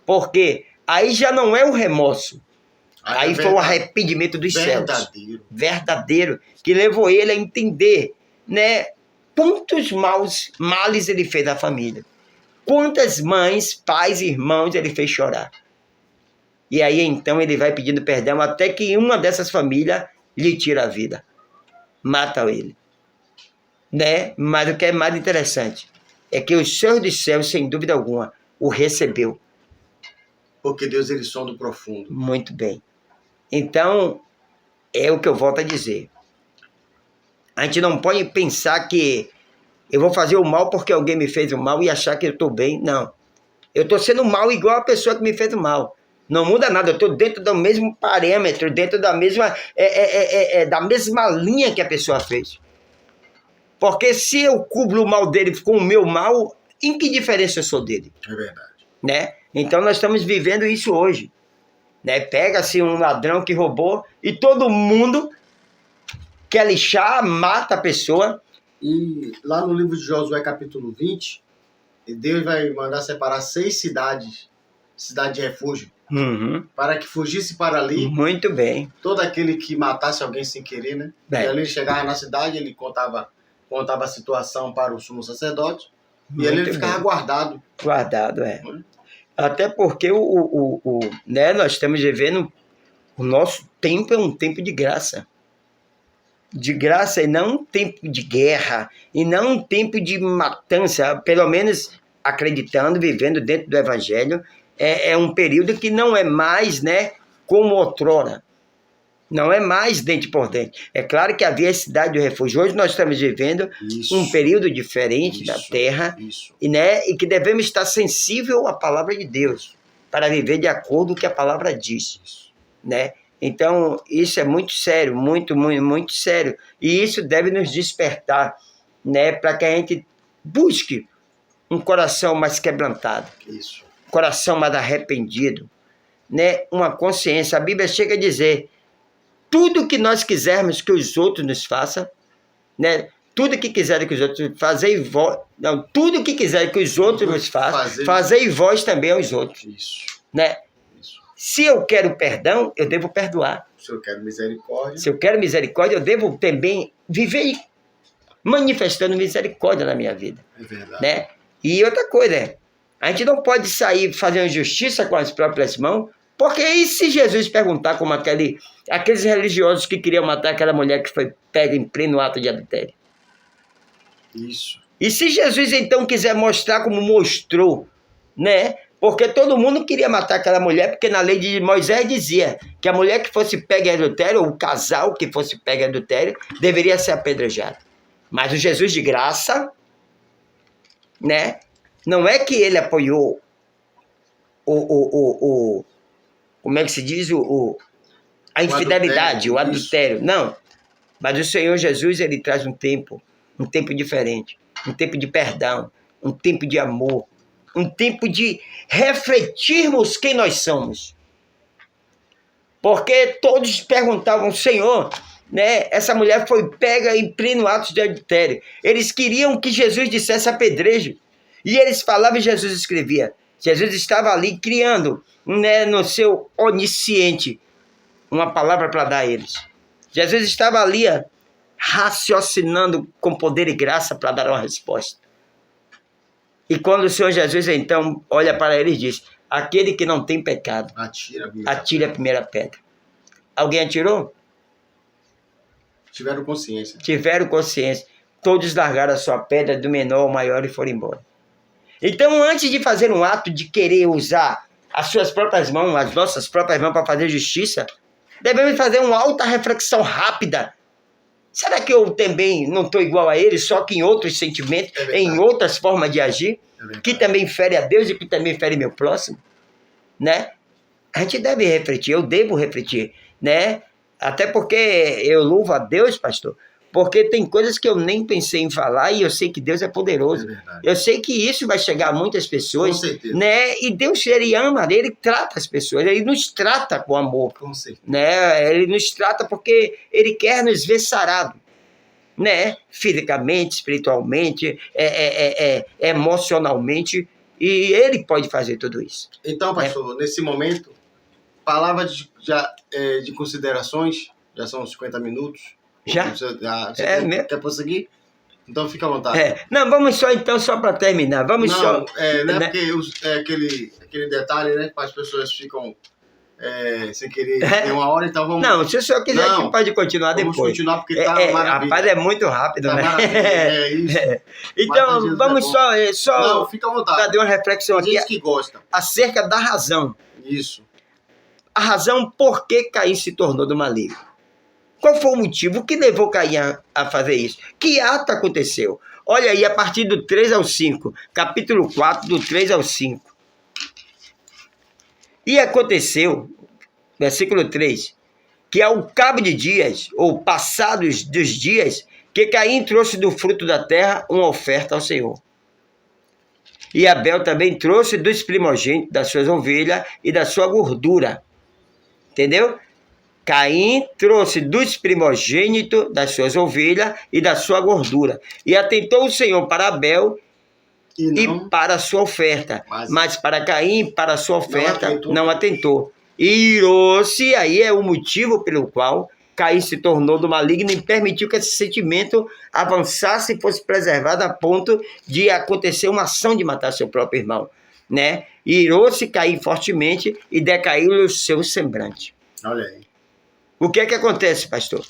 porque aí já não é o remorso. Aí foi o arrependimento dos céus. Verdadeiro. Que levou ele a entender, né? Quantos males ele fez à família. Quantas mães, pais, irmãos ele fez chorar. E aí então ele vai pedindo perdão até que uma dessas famílias lhe tira a vida. Mata ele. Né? Mas o que é mais interessante é que o Senhor dos céus, sem dúvida alguma, o recebeu. Porque Deus, ele sonda o profundo. Muito bem. Então, é o que eu volto a dizer. A gente não pode pensar que eu vou fazer o mal porque alguém me fez o mal e achar que eu estou bem. Não. Eu estou sendo mal igual a pessoa que me fez o mal. Não muda nada. Eu estou dentro do mesmo parâmetro, dentro da mesma, da mesma linha que a pessoa fez. Porque se eu cubro o mal dele com o meu mal, em que diferença eu sou dele? É verdade. Né? Então nós estamos vivendo isso hoje. Né? Pega-se um ladrão que roubou e todo mundo quer lixar, mata a pessoa. E lá no livro de Josué, capítulo 20, Deus vai mandar separar 6 cidades, cidade de refúgio, para que fugisse para ali. Muito bem. Todo aquele que matasse alguém sem querer, né? Bem. E ali ele chegava na cidade, ele contava a situação para o sumo sacerdote, e ali ele ficava guardado. Guardado, é. Até porque né, nós estamos vivendo, o nosso tempo é um tempo de graça. De graça, e não um tempo de guerra, e não um tempo de matança, pelo menos acreditando, vivendo dentro do Evangelho, é um período que não é mais, né, como outrora. Não é mais dente por dente. É claro que havia a cidade do refúgio. Hoje nós estamos vivendo um período diferente da terra, né, e que devemos estar sensível à palavra de Deus, para viver de acordo com o que a palavra diz. Né? Então, isso é muito sério, muito, muito, muito sério. E isso deve nos despertar, né, para que a gente busque um coração mais quebrantado, um coração mais arrependido, né, uma consciência. A Bíblia chega a dizer: tudo que nós quisermos que os outros nos façam, né, tudo que quiserem que os outros fazem, tudo que quiserem que os outros nos façam, fazei vós também aos outros. Isso. Né? Se eu quero perdão, eu devo perdoar. Se eu quero misericórdia. Se eu quero misericórdia, eu devo também viver manifestando misericórdia na minha vida. É verdade. Né? E outra coisa, a gente não pode sair fazendo justiça com as próprias mãos, porque e se Jesus perguntar como aqueles religiosos que queriam matar aquela mulher que foi pega em pleno ato de adultério? Isso. E se Jesus então quiser mostrar como mostrou, né? Porque todo mundo queria matar aquela mulher, porque na lei de Moisés dizia que a mulher que fosse pega em adultério, ou o casal que fosse pega em adultério, deveria ser apedrejado. Mas o Jesus de graça, né? Não é que ele apoiou como é que se diz? A infidelidade, o adultério. Não. Mas o Senhor Jesus, ele traz um tempo diferente, um tempo de perdão, um tempo de amor, um tempo de refletirmos quem nós somos. Porque todos perguntavam: Senhor, né, essa mulher foi pega em pleno ato de adultério. Eles queriam que Jesus dissesse apedrejo. E eles falavam e Jesus escrevia. Jesus estava ali criando, né, no seu onisciente, uma palavra para dar a eles. Jesus estava ali raciocinando com poder e graça para dar uma resposta. E quando o Senhor Jesus então olha para ele e diz: aquele que não tem pecado, atire a primeira pedra. Alguém atirou? Tiveram consciência. Tiveram consciência. Todos largaram a sua pedra, do menor ao maior, e foram embora. Então, antes de fazer um ato de querer usar as suas próprias mãos, as nossas próprias mãos para fazer justiça, devemos fazer uma alta reflexão rápida. Será que eu também não estou igual a ele, só que em outros sentimentos, em outras formas de agir, que também fere a Deus e que também fere meu próximo? Né? A gente deve refletir, eu devo refletir, né? Até porque eu louvo a Deus, pastor, porque tem coisas que eu nem pensei em falar e eu sei que Deus é poderoso. Eu sei que isso vai chegar a muitas pessoas, né? E Deus, ele ama, ele trata as pessoas, ele nos trata com amor. Com certeza. Né? Ele nos trata porque ele quer nos ver sarados, né? Fisicamente, espiritualmente, emocionalmente, e ele pode fazer tudo isso. Então, pastor, nesse momento, palavra de considerações, já são 50 minutos. Já? Você Mesmo? quer prosseguir? Então fica à vontade. Não, vamos só para terminar. Vamos não, só. Né? Porque aquele detalhe, né? As pessoas ficam sem querer ter uma hora, então vamos. Não, se o senhor quiser, que pode continuar depois. Vamos continuar porque tá maravilha. Rapaz, é muito rápido, tá né? Maravilha, isso. Então, vamos só. Não, fica à vontade. Dar uma reflexão aqui. Gente que gosta. Acerca da razão. Isso. A razão por que Caim se tornou do maligno. Qual foi o motivo? O que levou Caim a fazer isso? Que ato aconteceu? Olha aí, a partir do 3 ao 5, capítulo 4, do 3 ao 5. E aconteceu, versículo 3, que ao cabo de dias, ou passados dos dias, que Caim trouxe do fruto da terra uma oferta ao Senhor. E Abel também trouxe dos primogênitos das suas ovelhas e da sua gordura. Entendeu? Caim trouxe dos primogênitos das suas ovelhas e da sua gordura. E atentou o Senhor para Abel e para a sua oferta. Mas para Caim, para a sua oferta, não atentou. E irou-se, aí é o motivo pelo qual Caim se tornou do maligno e permitiu que esse sentimento avançasse e fosse preservado a ponto de acontecer uma ação de matar seu próprio irmão. Né? Irou-se Caim fortemente e decaiu-lhe o seu semblante. Olha aí. O que é que acontece, pastor?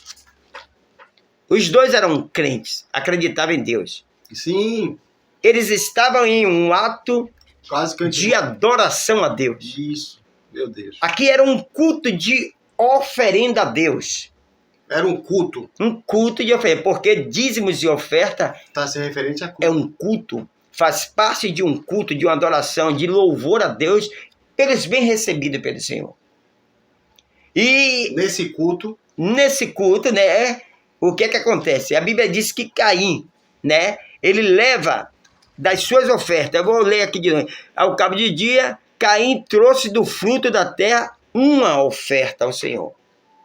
Os dois eram crentes, acreditavam em Deus. Sim. Eles estavam em um ato quase que de adoração a Deus. Isso, meu Deus. Aqui era um culto de oferenda a Deus. Era um culto. Um culto de oferenda, porque dízimos e oferta está se referente a culto. É um culto, faz parte de um culto, de uma adoração, de louvor a Deus, pelos bem recebidos pelo Senhor. E nesse culto, né, o que é que acontece? A Bíblia diz que Caim, né, ele leva das suas ofertas, eu vou ler aqui de novo, ao cabo de dia, Caim trouxe do fruto da terra uma oferta ao Senhor.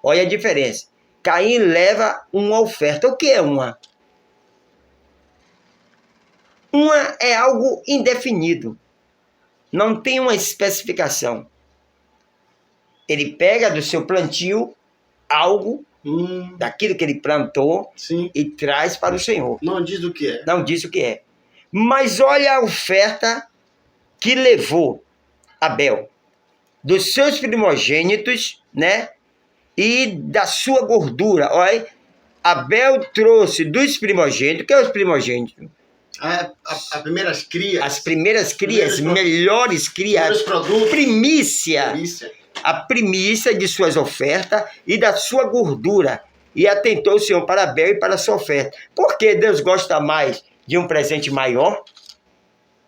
Olha a diferença. Caim leva uma oferta. O que é uma? Uma é algo indefinido. Não tem uma especificação. Ele pega do seu plantio algo daquilo que ele plantou. Sim. E traz para o Senhor. Não diz o que é. Não diz o que é. Mas olha a oferta que levou Abel. Dos seus primogênitos, né? E da sua gordura. Olha, Abel trouxe dos primogênitos. O que é os primogênitos? As primeiras crias. As primeiras crias, melhores crias. Produtos. Primícia. A primícia de suas ofertas e da sua gordura. E atentou o Senhor para Abel e para a sua oferta. Por que Deus gosta mais de um presente maior?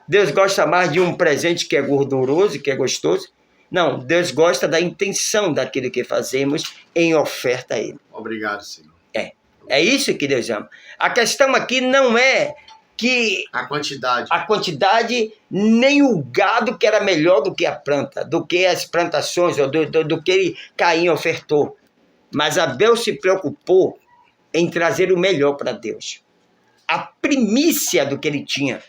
Deus gosta mais de um presente que é gorduroso, que é gostoso? Não, Deus gosta da intenção daquilo que fazemos em oferta a Ele. Obrigado, Senhor. É isso que Deus ama. A questão aqui não é que a quantidade, nem o gado que era melhor do que a planta, do que as plantações, ou do que Caim ofertou. Mas Abel se preocupou em trazer o melhor para Deus. A primícia do que ele tinha.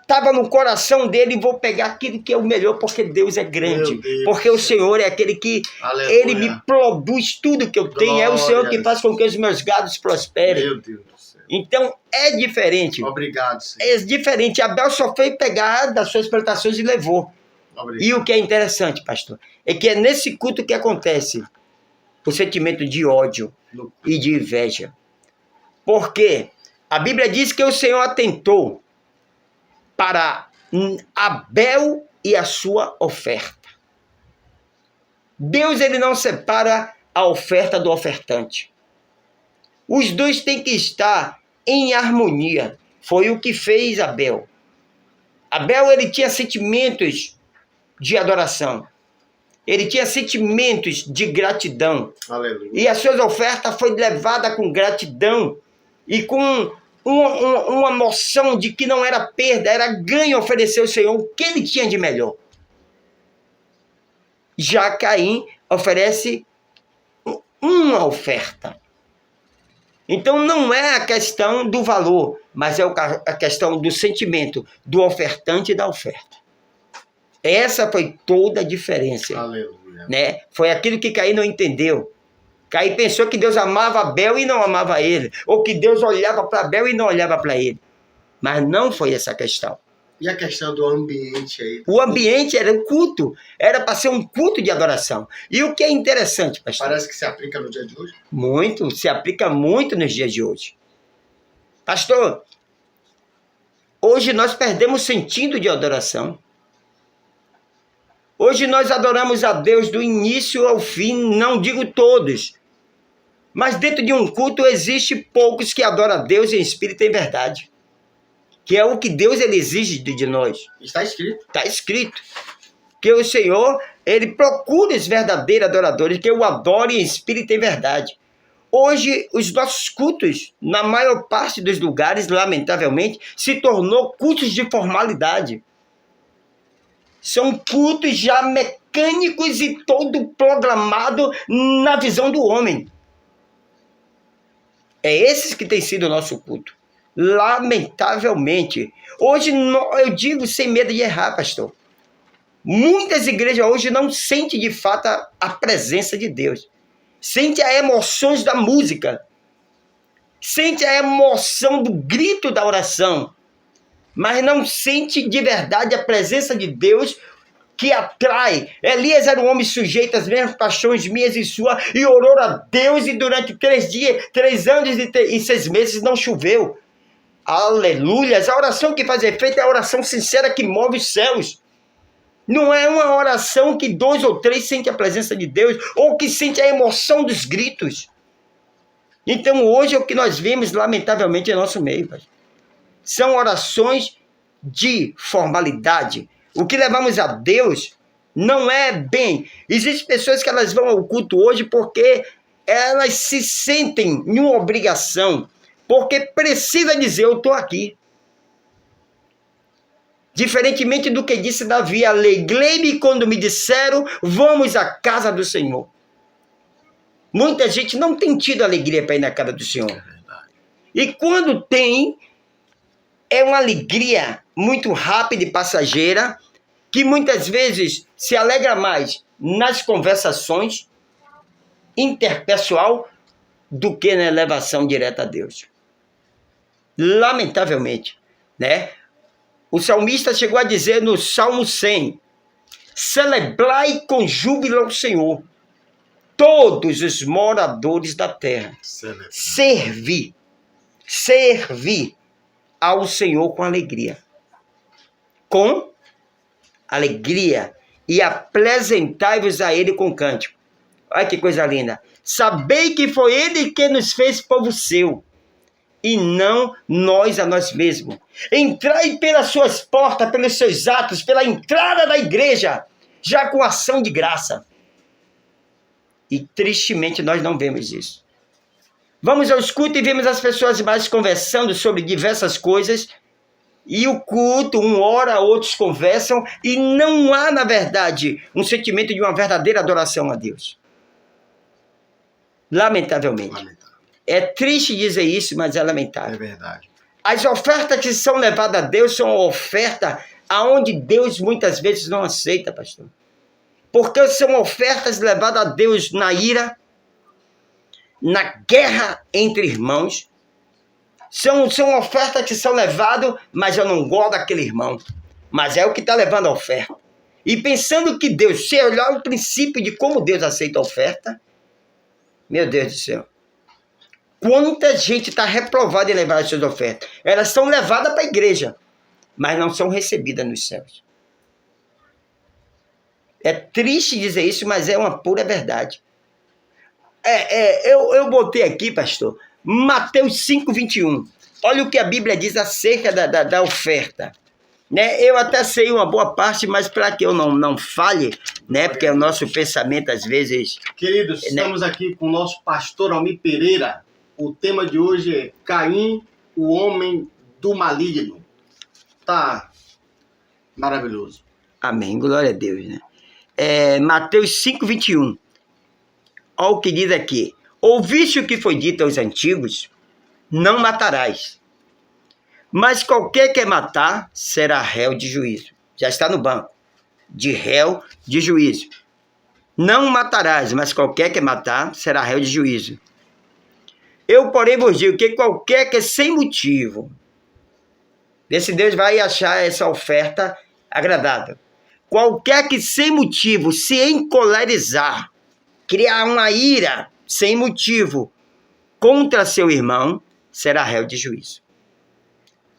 Estava no coração dele, vou pegar aquilo que é o melhor, porque Deus é grande. Porque o Senhor é aquele que Ele me produz tudo que eu tenho. É o Senhor que faz com que os meus gados prosperem. Meu Deus. Então, é diferente. Obrigado, Senhor. É diferente. Abel só foi pegar das suas plantações e levou. Obrigado. E o que é interessante, pastor, é que é nesse culto que acontece o sentimento de ódio e de inveja. Porque a Bíblia diz que o Senhor atentou para Abel e a sua oferta. Deus, ele não separa a oferta do ofertante. Os dois têm que estar em harmonia. Foi o que fez Abel. Abel, ele tinha sentimentos de adoração. Ele tinha sentimentos de gratidão. Aleluia. E as suas ofertas foram levadas com gratidão e com uma noção de que não era perda, era ganho oferecer ao Senhor o que ele tinha de melhor. Já Caim oferece uma oferta. Então não é a questão do valor, mas é a questão do sentimento, do ofertante e da oferta. Essa foi toda a diferença. Aleluia. Né? Foi aquilo que Caim não entendeu. Caim pensou que Deus amava Abel e não amava ele, ou que Deus olhava para Abel e não olhava para ele. Mas não foi essa a questão. E a questão do ambiente aí? O ambiente era o culto, era para ser um culto de adoração. E o que é interessante, pastor? Parece que se aplica no dia de hoje. Muito, se aplica muito nos dias de hoje. Pastor, hoje nós perdemos o sentido de adoração. Hoje nós adoramos a Deus do início ao fim, não digo todos. Mas dentro de um culto existe poucos que adoram a Deus em espírito e em verdade. Que é o que Deus ele exige de nós. Está escrito. Está escrito. Que o Senhor, ele procura os verdadeiros adoradores, que o adore em espírito e em verdade. Hoje, os nossos cultos, na maior parte dos lugares, lamentavelmente, se tornou cultos de formalidade. São cultos já mecânicos e todo programado na visão do homem. É esses que tem sido o nosso culto. Lamentavelmente. Hoje, eu digo sem medo de errar, pastor. Muitas igrejas hoje não sentem de fato a presença de Deus. Sente as emoções da música. Sente a emoção do grito da oração. Mas não sente de verdade a presença de Deus que atrai. Elias era um homem sujeito às mesmas paixões minhas e sua, e orou a Deus, e durante 3 anos e 6 meses não choveu. Aleluia! A oração que faz efeito é a oração sincera que move os céus. Não é uma oração que 2 ou 3 sentem a presença de Deus, ou que sente a emoção dos gritos. Então hoje é o que nós vemos lamentavelmente em nosso meio, pastor. São orações de formalidade. O que levamos a Deus não é bem. Existem pessoas que elas vão ao culto hoje porque elas se sentem em uma obrigação, porque precisa dizer, eu estou aqui. Diferentemente do que disse Davi, alegrei-me quando me disseram, vamos à casa do Senhor. Muita gente não tem tido alegria para ir na casa do Senhor. É verdade. E quando tem, é uma alegria muito rápida e passageira, que muitas vezes se alegra mais nas conversações interpessoal do que na elevação direta a Deus. Lamentavelmente, né? O salmista chegou a dizer no Salmo 100, celebrai com júbilo ao Senhor, todos os moradores da terra. Servi ao Senhor com alegria. Com alegria. E apresentai-vos a Ele com cântico. Olha que coisa linda. Sabei que foi Ele que nos fez povo seu, e não nós a nós mesmos. Entrai pelas suas portas, pelos seus atos, pela entrada da igreja, já com ação de graça. E tristemente nós não vemos isso. Vamos aos cultos e vemos as pessoas mais conversando sobre diversas coisas, e o culto, uma hora, outros conversam, e não há, na verdade, um sentimento de uma verdadeira adoração a Deus. Lamentavelmente. É triste dizer isso, mas é lamentável. É verdade. As ofertas que são levadas a Deus são ofertas aonde Deus muitas vezes não aceita, pastor. Porque são ofertas levadas a Deus na ira, na guerra entre irmãos. São ofertas que são levadas, mas eu não gosto daquele irmão. Mas é o que está levando a oferta. E pensando que Deus, se olhar o princípio de como Deus aceita a oferta, meu Deus do céu. Quanta gente está reprovada em levar as suas ofertas. Elas são levadas para a igreja, mas não são recebidas nos céus. É triste dizer isso, mas é uma pura verdade. Eu botei aqui, pastor, Mateus 5:21. Olha o que a Bíblia diz acerca da oferta. Né? Eu até sei uma boa parte, mas para que eu não falhe, né? Porque o nosso pensamento às vezes... Queridos, estamos aqui com o nosso pastor Almir Pereira. O tema de hoje é Caim, o homem do maligno. Tá maravilhoso. Amém, glória a Deus, né? Mateus 5:21. Olha o que diz aqui. Ouviste o que foi dito aos antigos? Não matarás. Mas qualquer que matar será réu de juízo. Já está no banco. De réu de juízo. Não matarás, mas qualquer que matar será réu de juízo. Eu, porém, vos digo que qualquer que sem motivo, esse Deus vai achar essa oferta agradável. Qualquer que sem motivo se encolerizar, criar uma ira sem motivo contra seu irmão, será réu de juízo.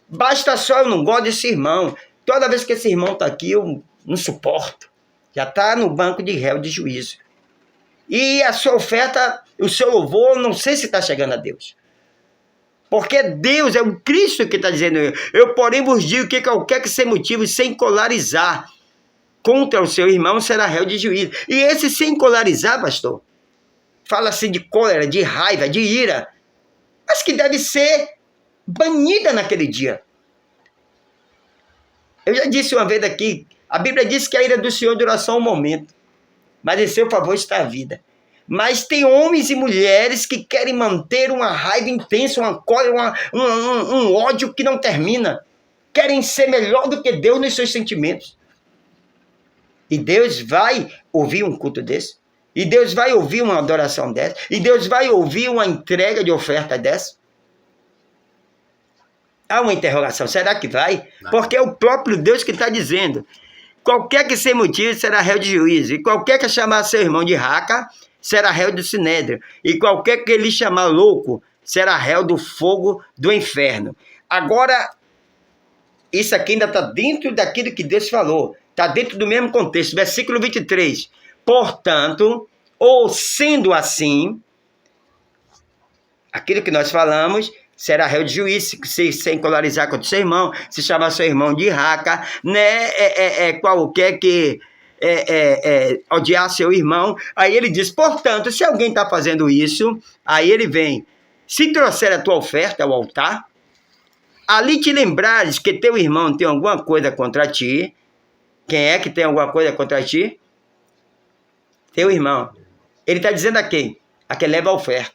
Basta só eu não gosto desse irmão. Toda vez que esse irmão está aqui, eu não suporto. Já está no banco de réu de juízo. E a sua oferta, o seu louvor, não sei se está chegando a Deus. Porque Deus é o Cristo que está dizendo, eu porém vos digo que qualquer que sem motivo, sem colarizar contra o seu irmão, será réu de juízo. E esse sem colarizar, pastor, fala-se de cólera, de raiva, de ira, mas que deve ser banida naquele dia. Eu já disse uma vez aqui, a Bíblia diz que a ira do Senhor dura só um momento, mas em seu favor está a vida. Mas tem homens e mulheres que querem manter uma raiva intensa, uma cólera, um ódio que não termina. Querem ser melhor do que Deus nos seus sentimentos. E Deus vai ouvir um culto desse? E Deus vai ouvir uma adoração dessa? E Deus vai ouvir uma entrega de oferta dessa? Há uma interrogação, será que vai? Porque é o próprio Deus que está dizendo. Qualquer que sem motivo será réu de juízo. E qualquer que chamar seu irmão de raca, será réu do sinédrio. E qualquer que lhe chamar louco, será réu do fogo do inferno. Agora, isso aqui ainda está dentro daquilo que Deus falou. Está dentro do mesmo contexto. Versículo 23. Portanto, ou sendo assim, aquilo que nós falamos, será réu de juízo, se encolarizar contra o seu irmão, se chamar seu irmão de raca, né? Qualquer que odiar seu irmão. Aí ele diz, portanto, se alguém está fazendo isso, aí ele vem, se trouxer a tua oferta ao altar, ali te lembrares que teu irmão tem alguma coisa contra ti. Quem é que tem alguma coisa contra ti? Teu irmão. Ele está dizendo a quem? A quem leva a oferta.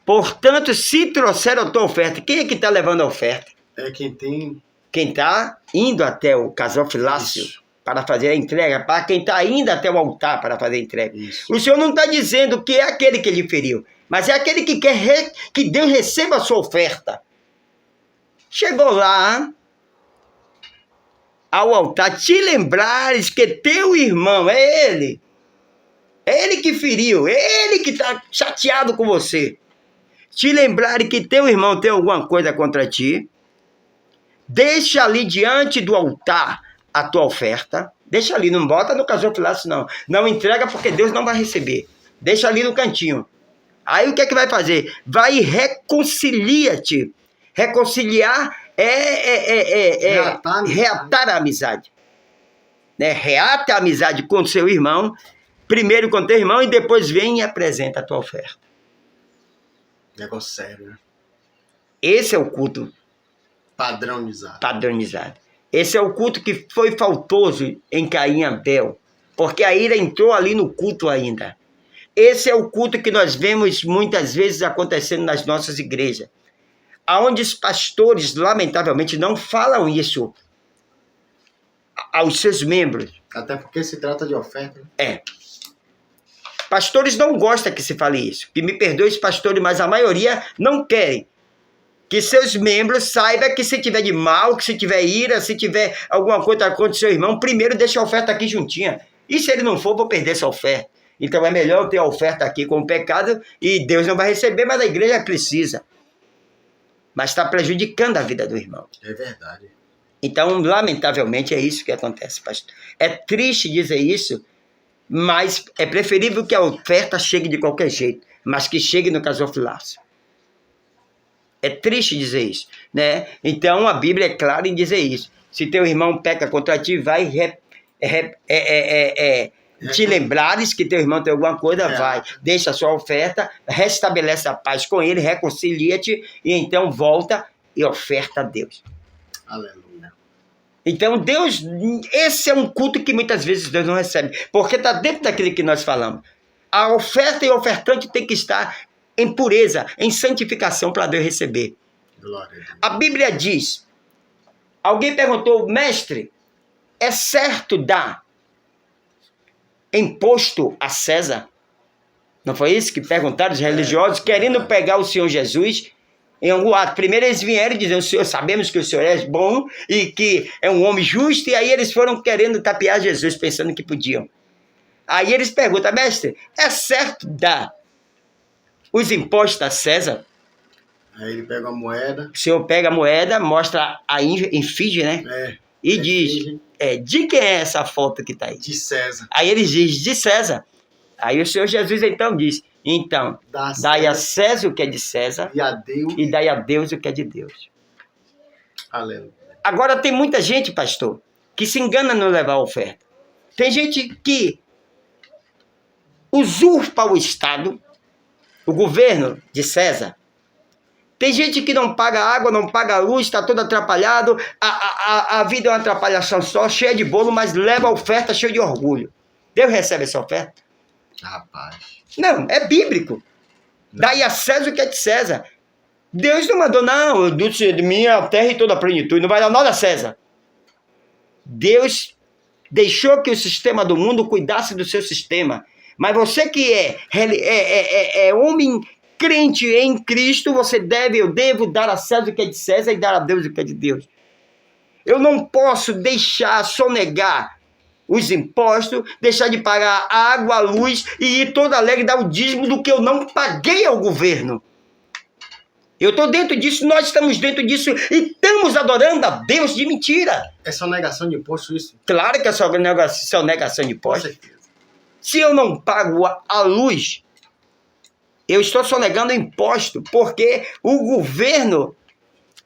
Portanto, se trouxer a tua oferta, quem é que está levando a oferta? É quem tem... Quem está indo até o gasofilácio para fazer a entrega, para quem está indo até o altar para fazer a entrega. Isso. O Senhor não está dizendo que é aquele que lhe feriu, mas é aquele que quer que Deus receba a sua oferta. Chegou lá ao altar, te lembrares que teu irmão é ele que feriu, é ele que está chateado com você. Te lembrares que teu irmão tem alguma coisa contra ti, deixa ali diante do altar a tua oferta, deixa ali, não bota no gasofilácio não, não entrega porque Deus não vai receber, deixa ali no cantinho. Aí o que é que vai fazer? Vai e reconcilia-te. Reconciliar reatar a amizade. Né? Reata a amizade com o seu irmão, primeiro com teu irmão, e depois vem e apresenta a tua oferta. Negócio sério, né? Esse é o culto padronizado. Esse é o culto que foi faltoso em Caim e Abel, porque a ira entrou ali no culto ainda. Esse é o culto que nós vemos muitas vezes acontecendo nas nossas igrejas, aonde os pastores, lamentavelmente, não falam isso aos seus membros. Até porque se trata de oferta. Pastores não gostam que se fale isso. Que me perdoe os pastores, mas a maioria não querem que seus membros saibam que se tiver de mal, que se tiver ira, se tiver alguma coisa contra o seu irmão, primeiro deixa a oferta aqui juntinha. E se ele não for, vou perder essa oferta. Então é melhor eu ter a oferta aqui com o pecado e Deus não vai receber, mas a igreja precisa. Mas está prejudicando a vida do irmão. É verdade. Então, lamentavelmente, é isso que acontece, pastor. É triste dizer isso, mas é preferível que a oferta chegue de qualquer jeito, mas que chegue no gasofilácio. É triste dizer isso, né? Então, a Bíblia é clara em dizer isso. Se teu irmão peca contra ti, vai te lembrares que teu irmão tem alguma coisa, vai, deixa a sua oferta, restabelece a paz com ele, reconcilia-te, e então volta e oferta a Deus. Aleluia. Então Deus, esse é um culto que muitas vezes Deus não recebe, porque está dentro daquilo que nós falamos. A oferta e o ofertante tem que estar em pureza, em santificação para Deus receber. Glória a Deus. A Bíblia diz, alguém perguntou, mestre, é certo dar imposto a César? Não foi isso que perguntaram os religiosos, querendo pegar o Senhor Jesus em algum ato. Primeiro eles vieram dizendo, Senhor, sabemos que o Senhor é bom e que é um homem justo, e aí eles foram querendo tapear Jesus, pensando que podiam. Aí eles perguntam, mestre, é certo dar os impostos a César? Aí ele pega a moeda. O Senhor pega a moeda, mostra a efígie, né? E diz, de quem é essa foto que está aí? De César. Aí eles dizem, de César. Aí o Senhor Jesus então diz, então, dai a César o que é de César e dai a Deus o que é de Deus. Aleluia. Agora tem muita gente, pastor, que se engana no levar a oferta. Tem gente que usurpa o Estado, o governo de César. Tem gente que não paga água, não paga luz, está todo atrapalhado, a vida é uma atrapalhação só, cheia de bolo, mas leva a oferta cheia de orgulho. Deus recebe essa oferta? Rapaz. Não, é bíblico. Dai a César o que é de César. Deus não mandou, não, eu disse de minha terra e toda a plenitude, não vai dar nada a César. Deus deixou que o sistema do mundo cuidasse do seu sistema. Mas você que é homem crente em Cristo, eu devo dar a César o que é de César e dar a Deus o que é de Deus. Eu não posso deixar sonegar os impostos, deixar de pagar a água, a luz e ir todo alegre dar o dízimo do que eu não paguei ao governo. Eu estou dentro disso, nós estamos dentro disso e estamos adorando a Deus de mentira. É só negação de imposto isso? Claro que é só negação de imposto. Com certeza. Se eu não pago a luz, eu estou sonegando imposto, porque o governo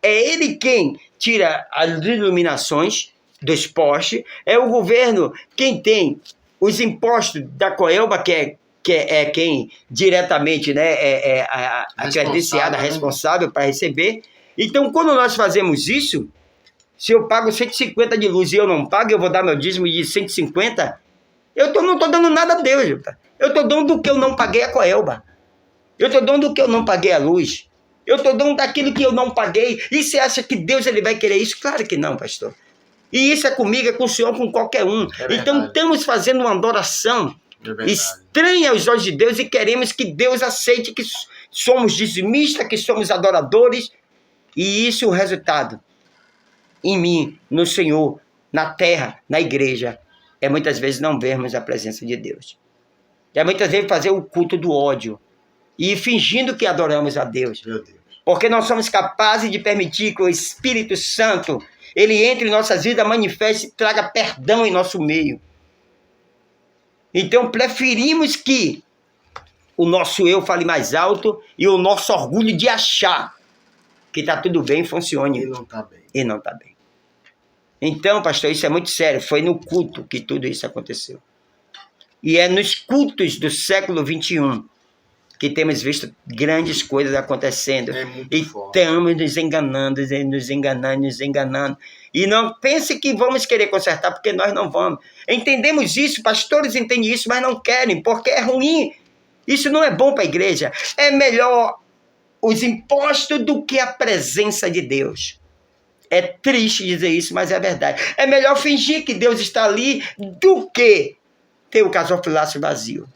é ele quem tira as iluminações dos postes, é o governo quem tem os impostos da Coelba, que é quem diretamente, né, é a credenciada responsável para receber. Então, quando nós fazemos isso, se eu pago 150 de luz e eu não pago, eu vou dar meu dízimo de 150, eu não estou dando nada a Deus. Eu estou dando do que eu não paguei a Coelba. Eu estou dando do que eu não paguei a luz. Eu estou dando daquilo que eu não paguei. E você acha que Deus ele vai querer isso? Claro que não, pastor. E isso é comigo, é com o Senhor, com qualquer um. Então estamos fazendo uma adoração estranha aos olhos de Deus e queremos que Deus aceite que somos dizimistas, que somos adoradores. E isso é o resultado. Em mim, no Senhor, na terra, na igreja, é muitas vezes não vermos a presença de Deus. É muitas vezes fazer o culto do ódio e fingindo que adoramos a Deus. Meu Deus. Porque nós somos capazes de permitir que o Espírito Santo ele entre em nossas vidas, manifeste e traga perdão em nosso meio. Então preferimos que o nosso eu fale mais alto e o nosso orgulho de achar que está tudo bem funcione. E não está bem. E não está bem. Então, pastor, isso é muito sério. Foi no culto que tudo isso aconteceu. E é nos cultos do século XXI que temos visto grandes coisas acontecendo. E estamos nos enganando. E não pense que vamos querer consertar, porque nós não vamos. Entendemos isso, pastores entendem isso, mas não querem, porque é ruim. Isso não é bom para a igreja. É melhor os impostos do que a presença de Deus. É triste dizer isso, mas é verdade. É melhor fingir que Deus está ali do que ter o gasofilácio vazio.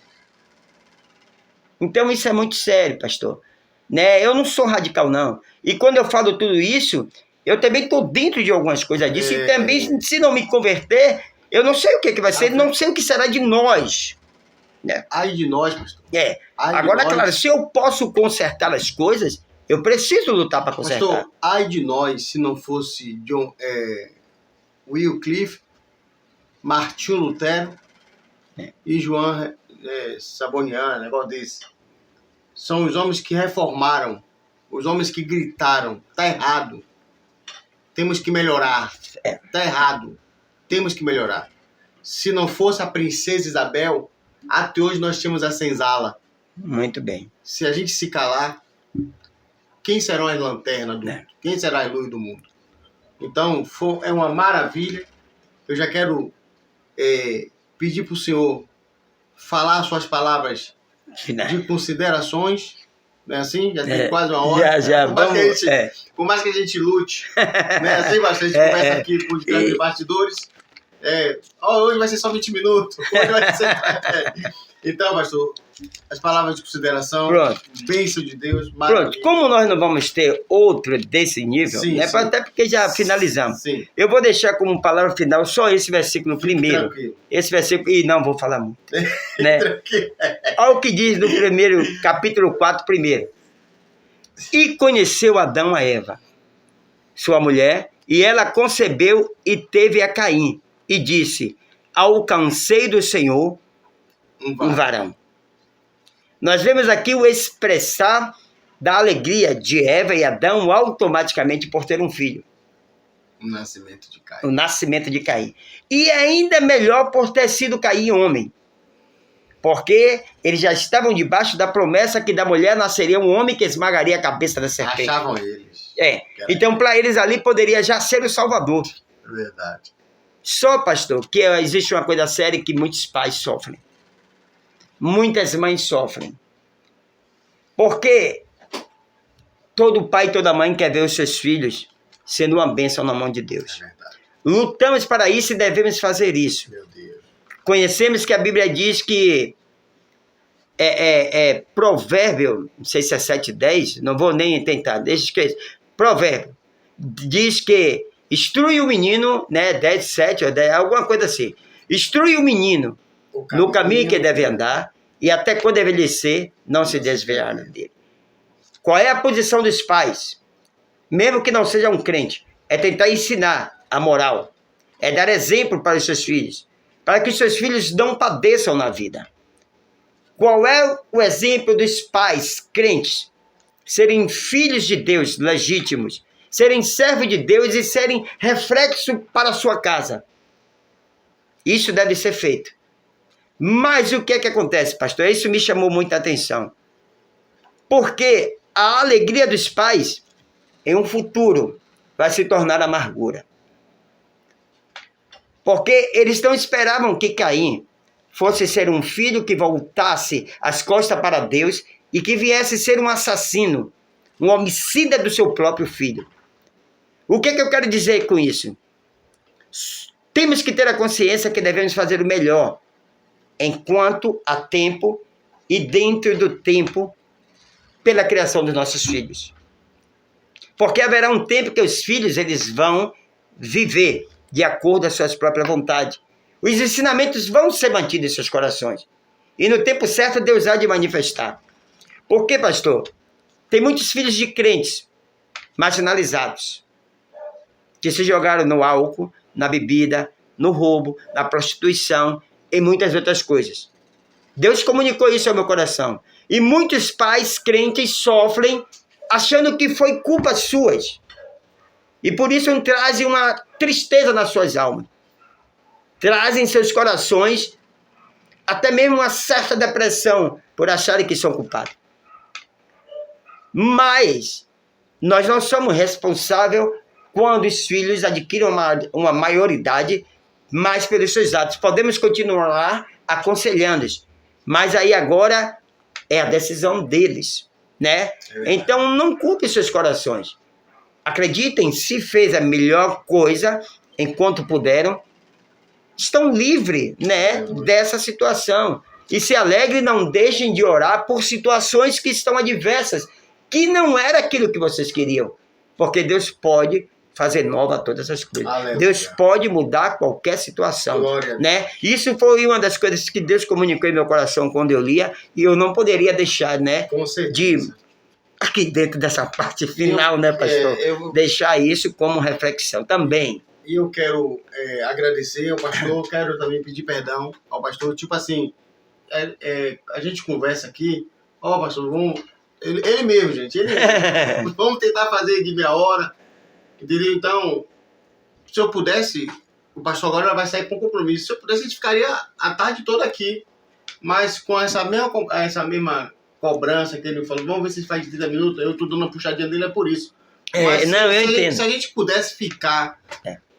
Então isso é muito sério, pastor. Né? Eu não sou radical, não. E quando eu falo tudo isso, eu também estou dentro de algumas coisas disso. E também, se não me converter, eu não sei o que vai ser, não sei o que será de nós. Né? Ai de nós, pastor. Agora, claro, se eu posso consertar as coisas, eu preciso lutar para consertar. Pastor, ai de nós se não fosse Wycliffe, Martinho Lutero e João Sabonian, negócio desse. São os homens que reformaram, os homens que gritaram, tá errado, temos que melhorar, tá errado, temos que melhorar. Se não fosse a princesa Isabel, até hoje nós tínhamos a senzala. Muito bem. Se a gente se calar, quem serão as lanternas do mundo? Quem será a luz do mundo? Então, é uma maravilha. Eu já quero pedir para o senhor falar suas palavras de considerações, não é assim? Já tem quase uma hora. Por mais que a gente lute, né? Tem bastante conversa aqui por detrás de bastidores. Hoje vai ser só 20 minutos. Hoje vai ser... Então, pastor, as palavras de consideração, bênção de Deus, maravilha. Pronto, como nós não vamos ter outro desse nível, sim, né? Sim. Até porque já finalizamos. Sim. Eu vou deixar como palavra final só esse versículo primeiro. Tranquilo. Esse versículo, e não vou falar muito. Né? Olha o que diz no primeiro, capítulo 4, primeiro. E conheceu Adão a Eva, sua mulher, e ela concebeu e teve a Caim, e disse, alcancei do Senhor um varão. Nós vemos aqui o expressar da alegria de Eva e Adão automaticamente por ter um filho. O nascimento de Caim. O nascimento de Caim. E ainda melhor por ter sido Caim homem. Porque eles já estavam debaixo da promessa que da mulher nasceria um homem que esmagaria a cabeça da serpente. Achavam eles. Então para eles ali poderia já ser o Salvador. Verdade. Só, pastor, que existe uma coisa séria que muitos pais sofrem. Muitas mães sofrem. Porque todo pai e toda mãe quer ver os seus filhos sendo uma bênção na mão de Deus. É verdade. Lutamos para isso e devemos fazer isso. Meu Deus. Conhecemos que a Bíblia diz que provérbio, não sei se é 7:10, não vou nem tentar, deixa que provérbio, diz que instrui o menino, né, 10:7, ou 10, alguma coisa assim, instrui o menino no caminho que deve andar, e até quando envelhecer, não se desviar dele. Qual é a posição dos pais? Mesmo que não seja um crente, é tentar ensinar a moral, é dar exemplo para os seus filhos, para que os seus filhos não padeçam na vida. Qual é o exemplo dos pais crentes? Serem filhos de Deus legítimos, serem servos de Deus e serem reflexo para a sua casa. Isso deve ser feito. Mas o que é que acontece, pastor? Isso me chamou muita atenção. Porque a alegria dos pais, em um futuro, vai se tornar amargura. Porque eles não esperavam que Caim fosse ser um filho que voltasse as costas para Deus e que viesse ser um assassino, um homicida do seu próprio filho. O que é que eu quero dizer com isso? Temos que ter a consciência que devemos fazer o melhor enquanto há tempo e dentro do tempo pela criação dos nossos filhos. Porque haverá um tempo que os filhos eles vão viver de acordo às suas próprias vontades. Os ensinamentos vão ser mantidos em seus corações. E no tempo certo Deus há de manifestar. Por quê, pastor? Tem muitos filhos de crentes marginalizados que se jogaram no álcool, na bebida, no roubo, na prostituição e muitas outras coisas. Deus comunicou isso ao meu coração. E muitos pais crentes sofrem achando que foi culpa suas. E por isso trazem uma tristeza nas suas almas. Trazem em seus corações até mesmo uma certa depressão por acharem que são culpados. Mas nós não somos responsáveis quando os filhos adquirem uma maioridade, mas pelos seus atos. Podemos continuar aconselhando-os, mas aí agora é a decisão deles, né? Então não culpem seus corações. Acreditem, se fez a melhor coisa enquanto puderam, estão livres, né, dessa situação. E se alegrem, não deixem de orar por situações que estão adversas, que não era aquilo que vocês queriam. Porque Deus pode fazer nova todas as coisas. Aleluia. Deus pode mudar qualquer situação. Né? Isso foi uma das coisas que Deus comunicou em meu coração quando eu lia, e eu não poderia deixar, né, de, aqui dentro dessa parte final, né, pastor, deixar isso como reflexão também. E eu quero agradecer ao pastor, quero também pedir perdão ao pastor. Tipo assim, a gente conversa aqui, pastor, vamos... Ele mesmo, gente, ele mesmo. Vamos tentar fazer de meia hora, entendeu? Então, se eu pudesse, o pastor agora vai sair com compromisso. Se eu pudesse, a gente ficaria a tarde toda aqui. Mas com essa mesma cobrança que ele falou, vamos ver se faz 30 minutos, eu estou dando uma puxadinha dele, é por isso. Mas eu entendo. Se a gente pudesse ficar,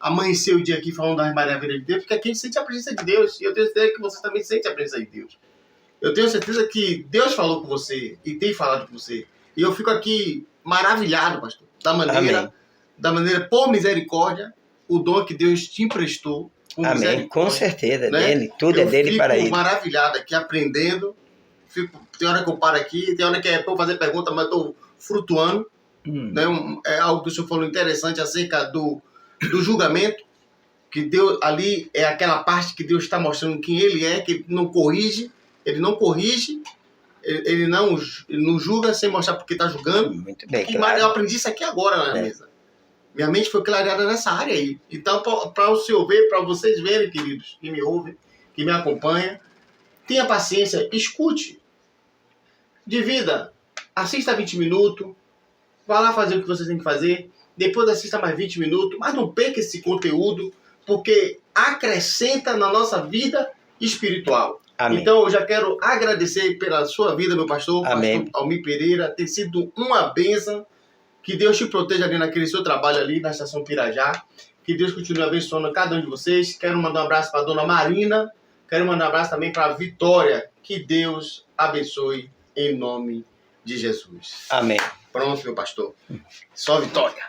amanhecer o dia aqui falando das maravilhas de Deus, porque aqui a gente sente a presença de Deus, e eu tenho certeza que você também sente a presença de Deus. Eu tenho certeza que Deus falou com você, e tem falado com você. E eu fico aqui maravilhado, pastor, da maneira, por misericórdia, o dom que Deus te emprestou. Amém, com certeza, né? Dele, tudo é dele para ele. Eu fico maravilhado aqui, aprendendo. Tem hora que eu paro aqui, tem hora que é para eu fazer pergunta, mas estou flutuando. Né? É algo que o senhor falou interessante acerca do julgamento, que Deus ali é aquela parte que Deus está mostrando quem ele é, que ele não corrige, ele não julga sem mostrar porque está julgando. Muito bem, claro. Eu aprendi isso aqui agora na mesa. Minha mente foi clareada nessa área aí. Então, para o senhor ver, para vocês verem, queridos, que me ouvem, que me acompanham, tenha paciência, escute. Divida, assista 20 minutos, vá lá fazer o que vocês têm que fazer, depois assista mais 20 minutos, mas não perca esse conteúdo, porque acrescenta na nossa vida espiritual. Amém. Então, eu já quero agradecer pela sua vida, meu pastor, pastor Almir Pereira, tem sido uma bênção. Que Deus te proteja ali naquele seu trabalho ali na Estação Pirajá. Que Deus continue abençoando cada um de vocês. Quero mandar um abraço para a dona Marina. Quero mandar um abraço também para a Vitória. Que Deus abençoe em nome de Jesus. Amém. Pronto, meu pastor. Só vitória.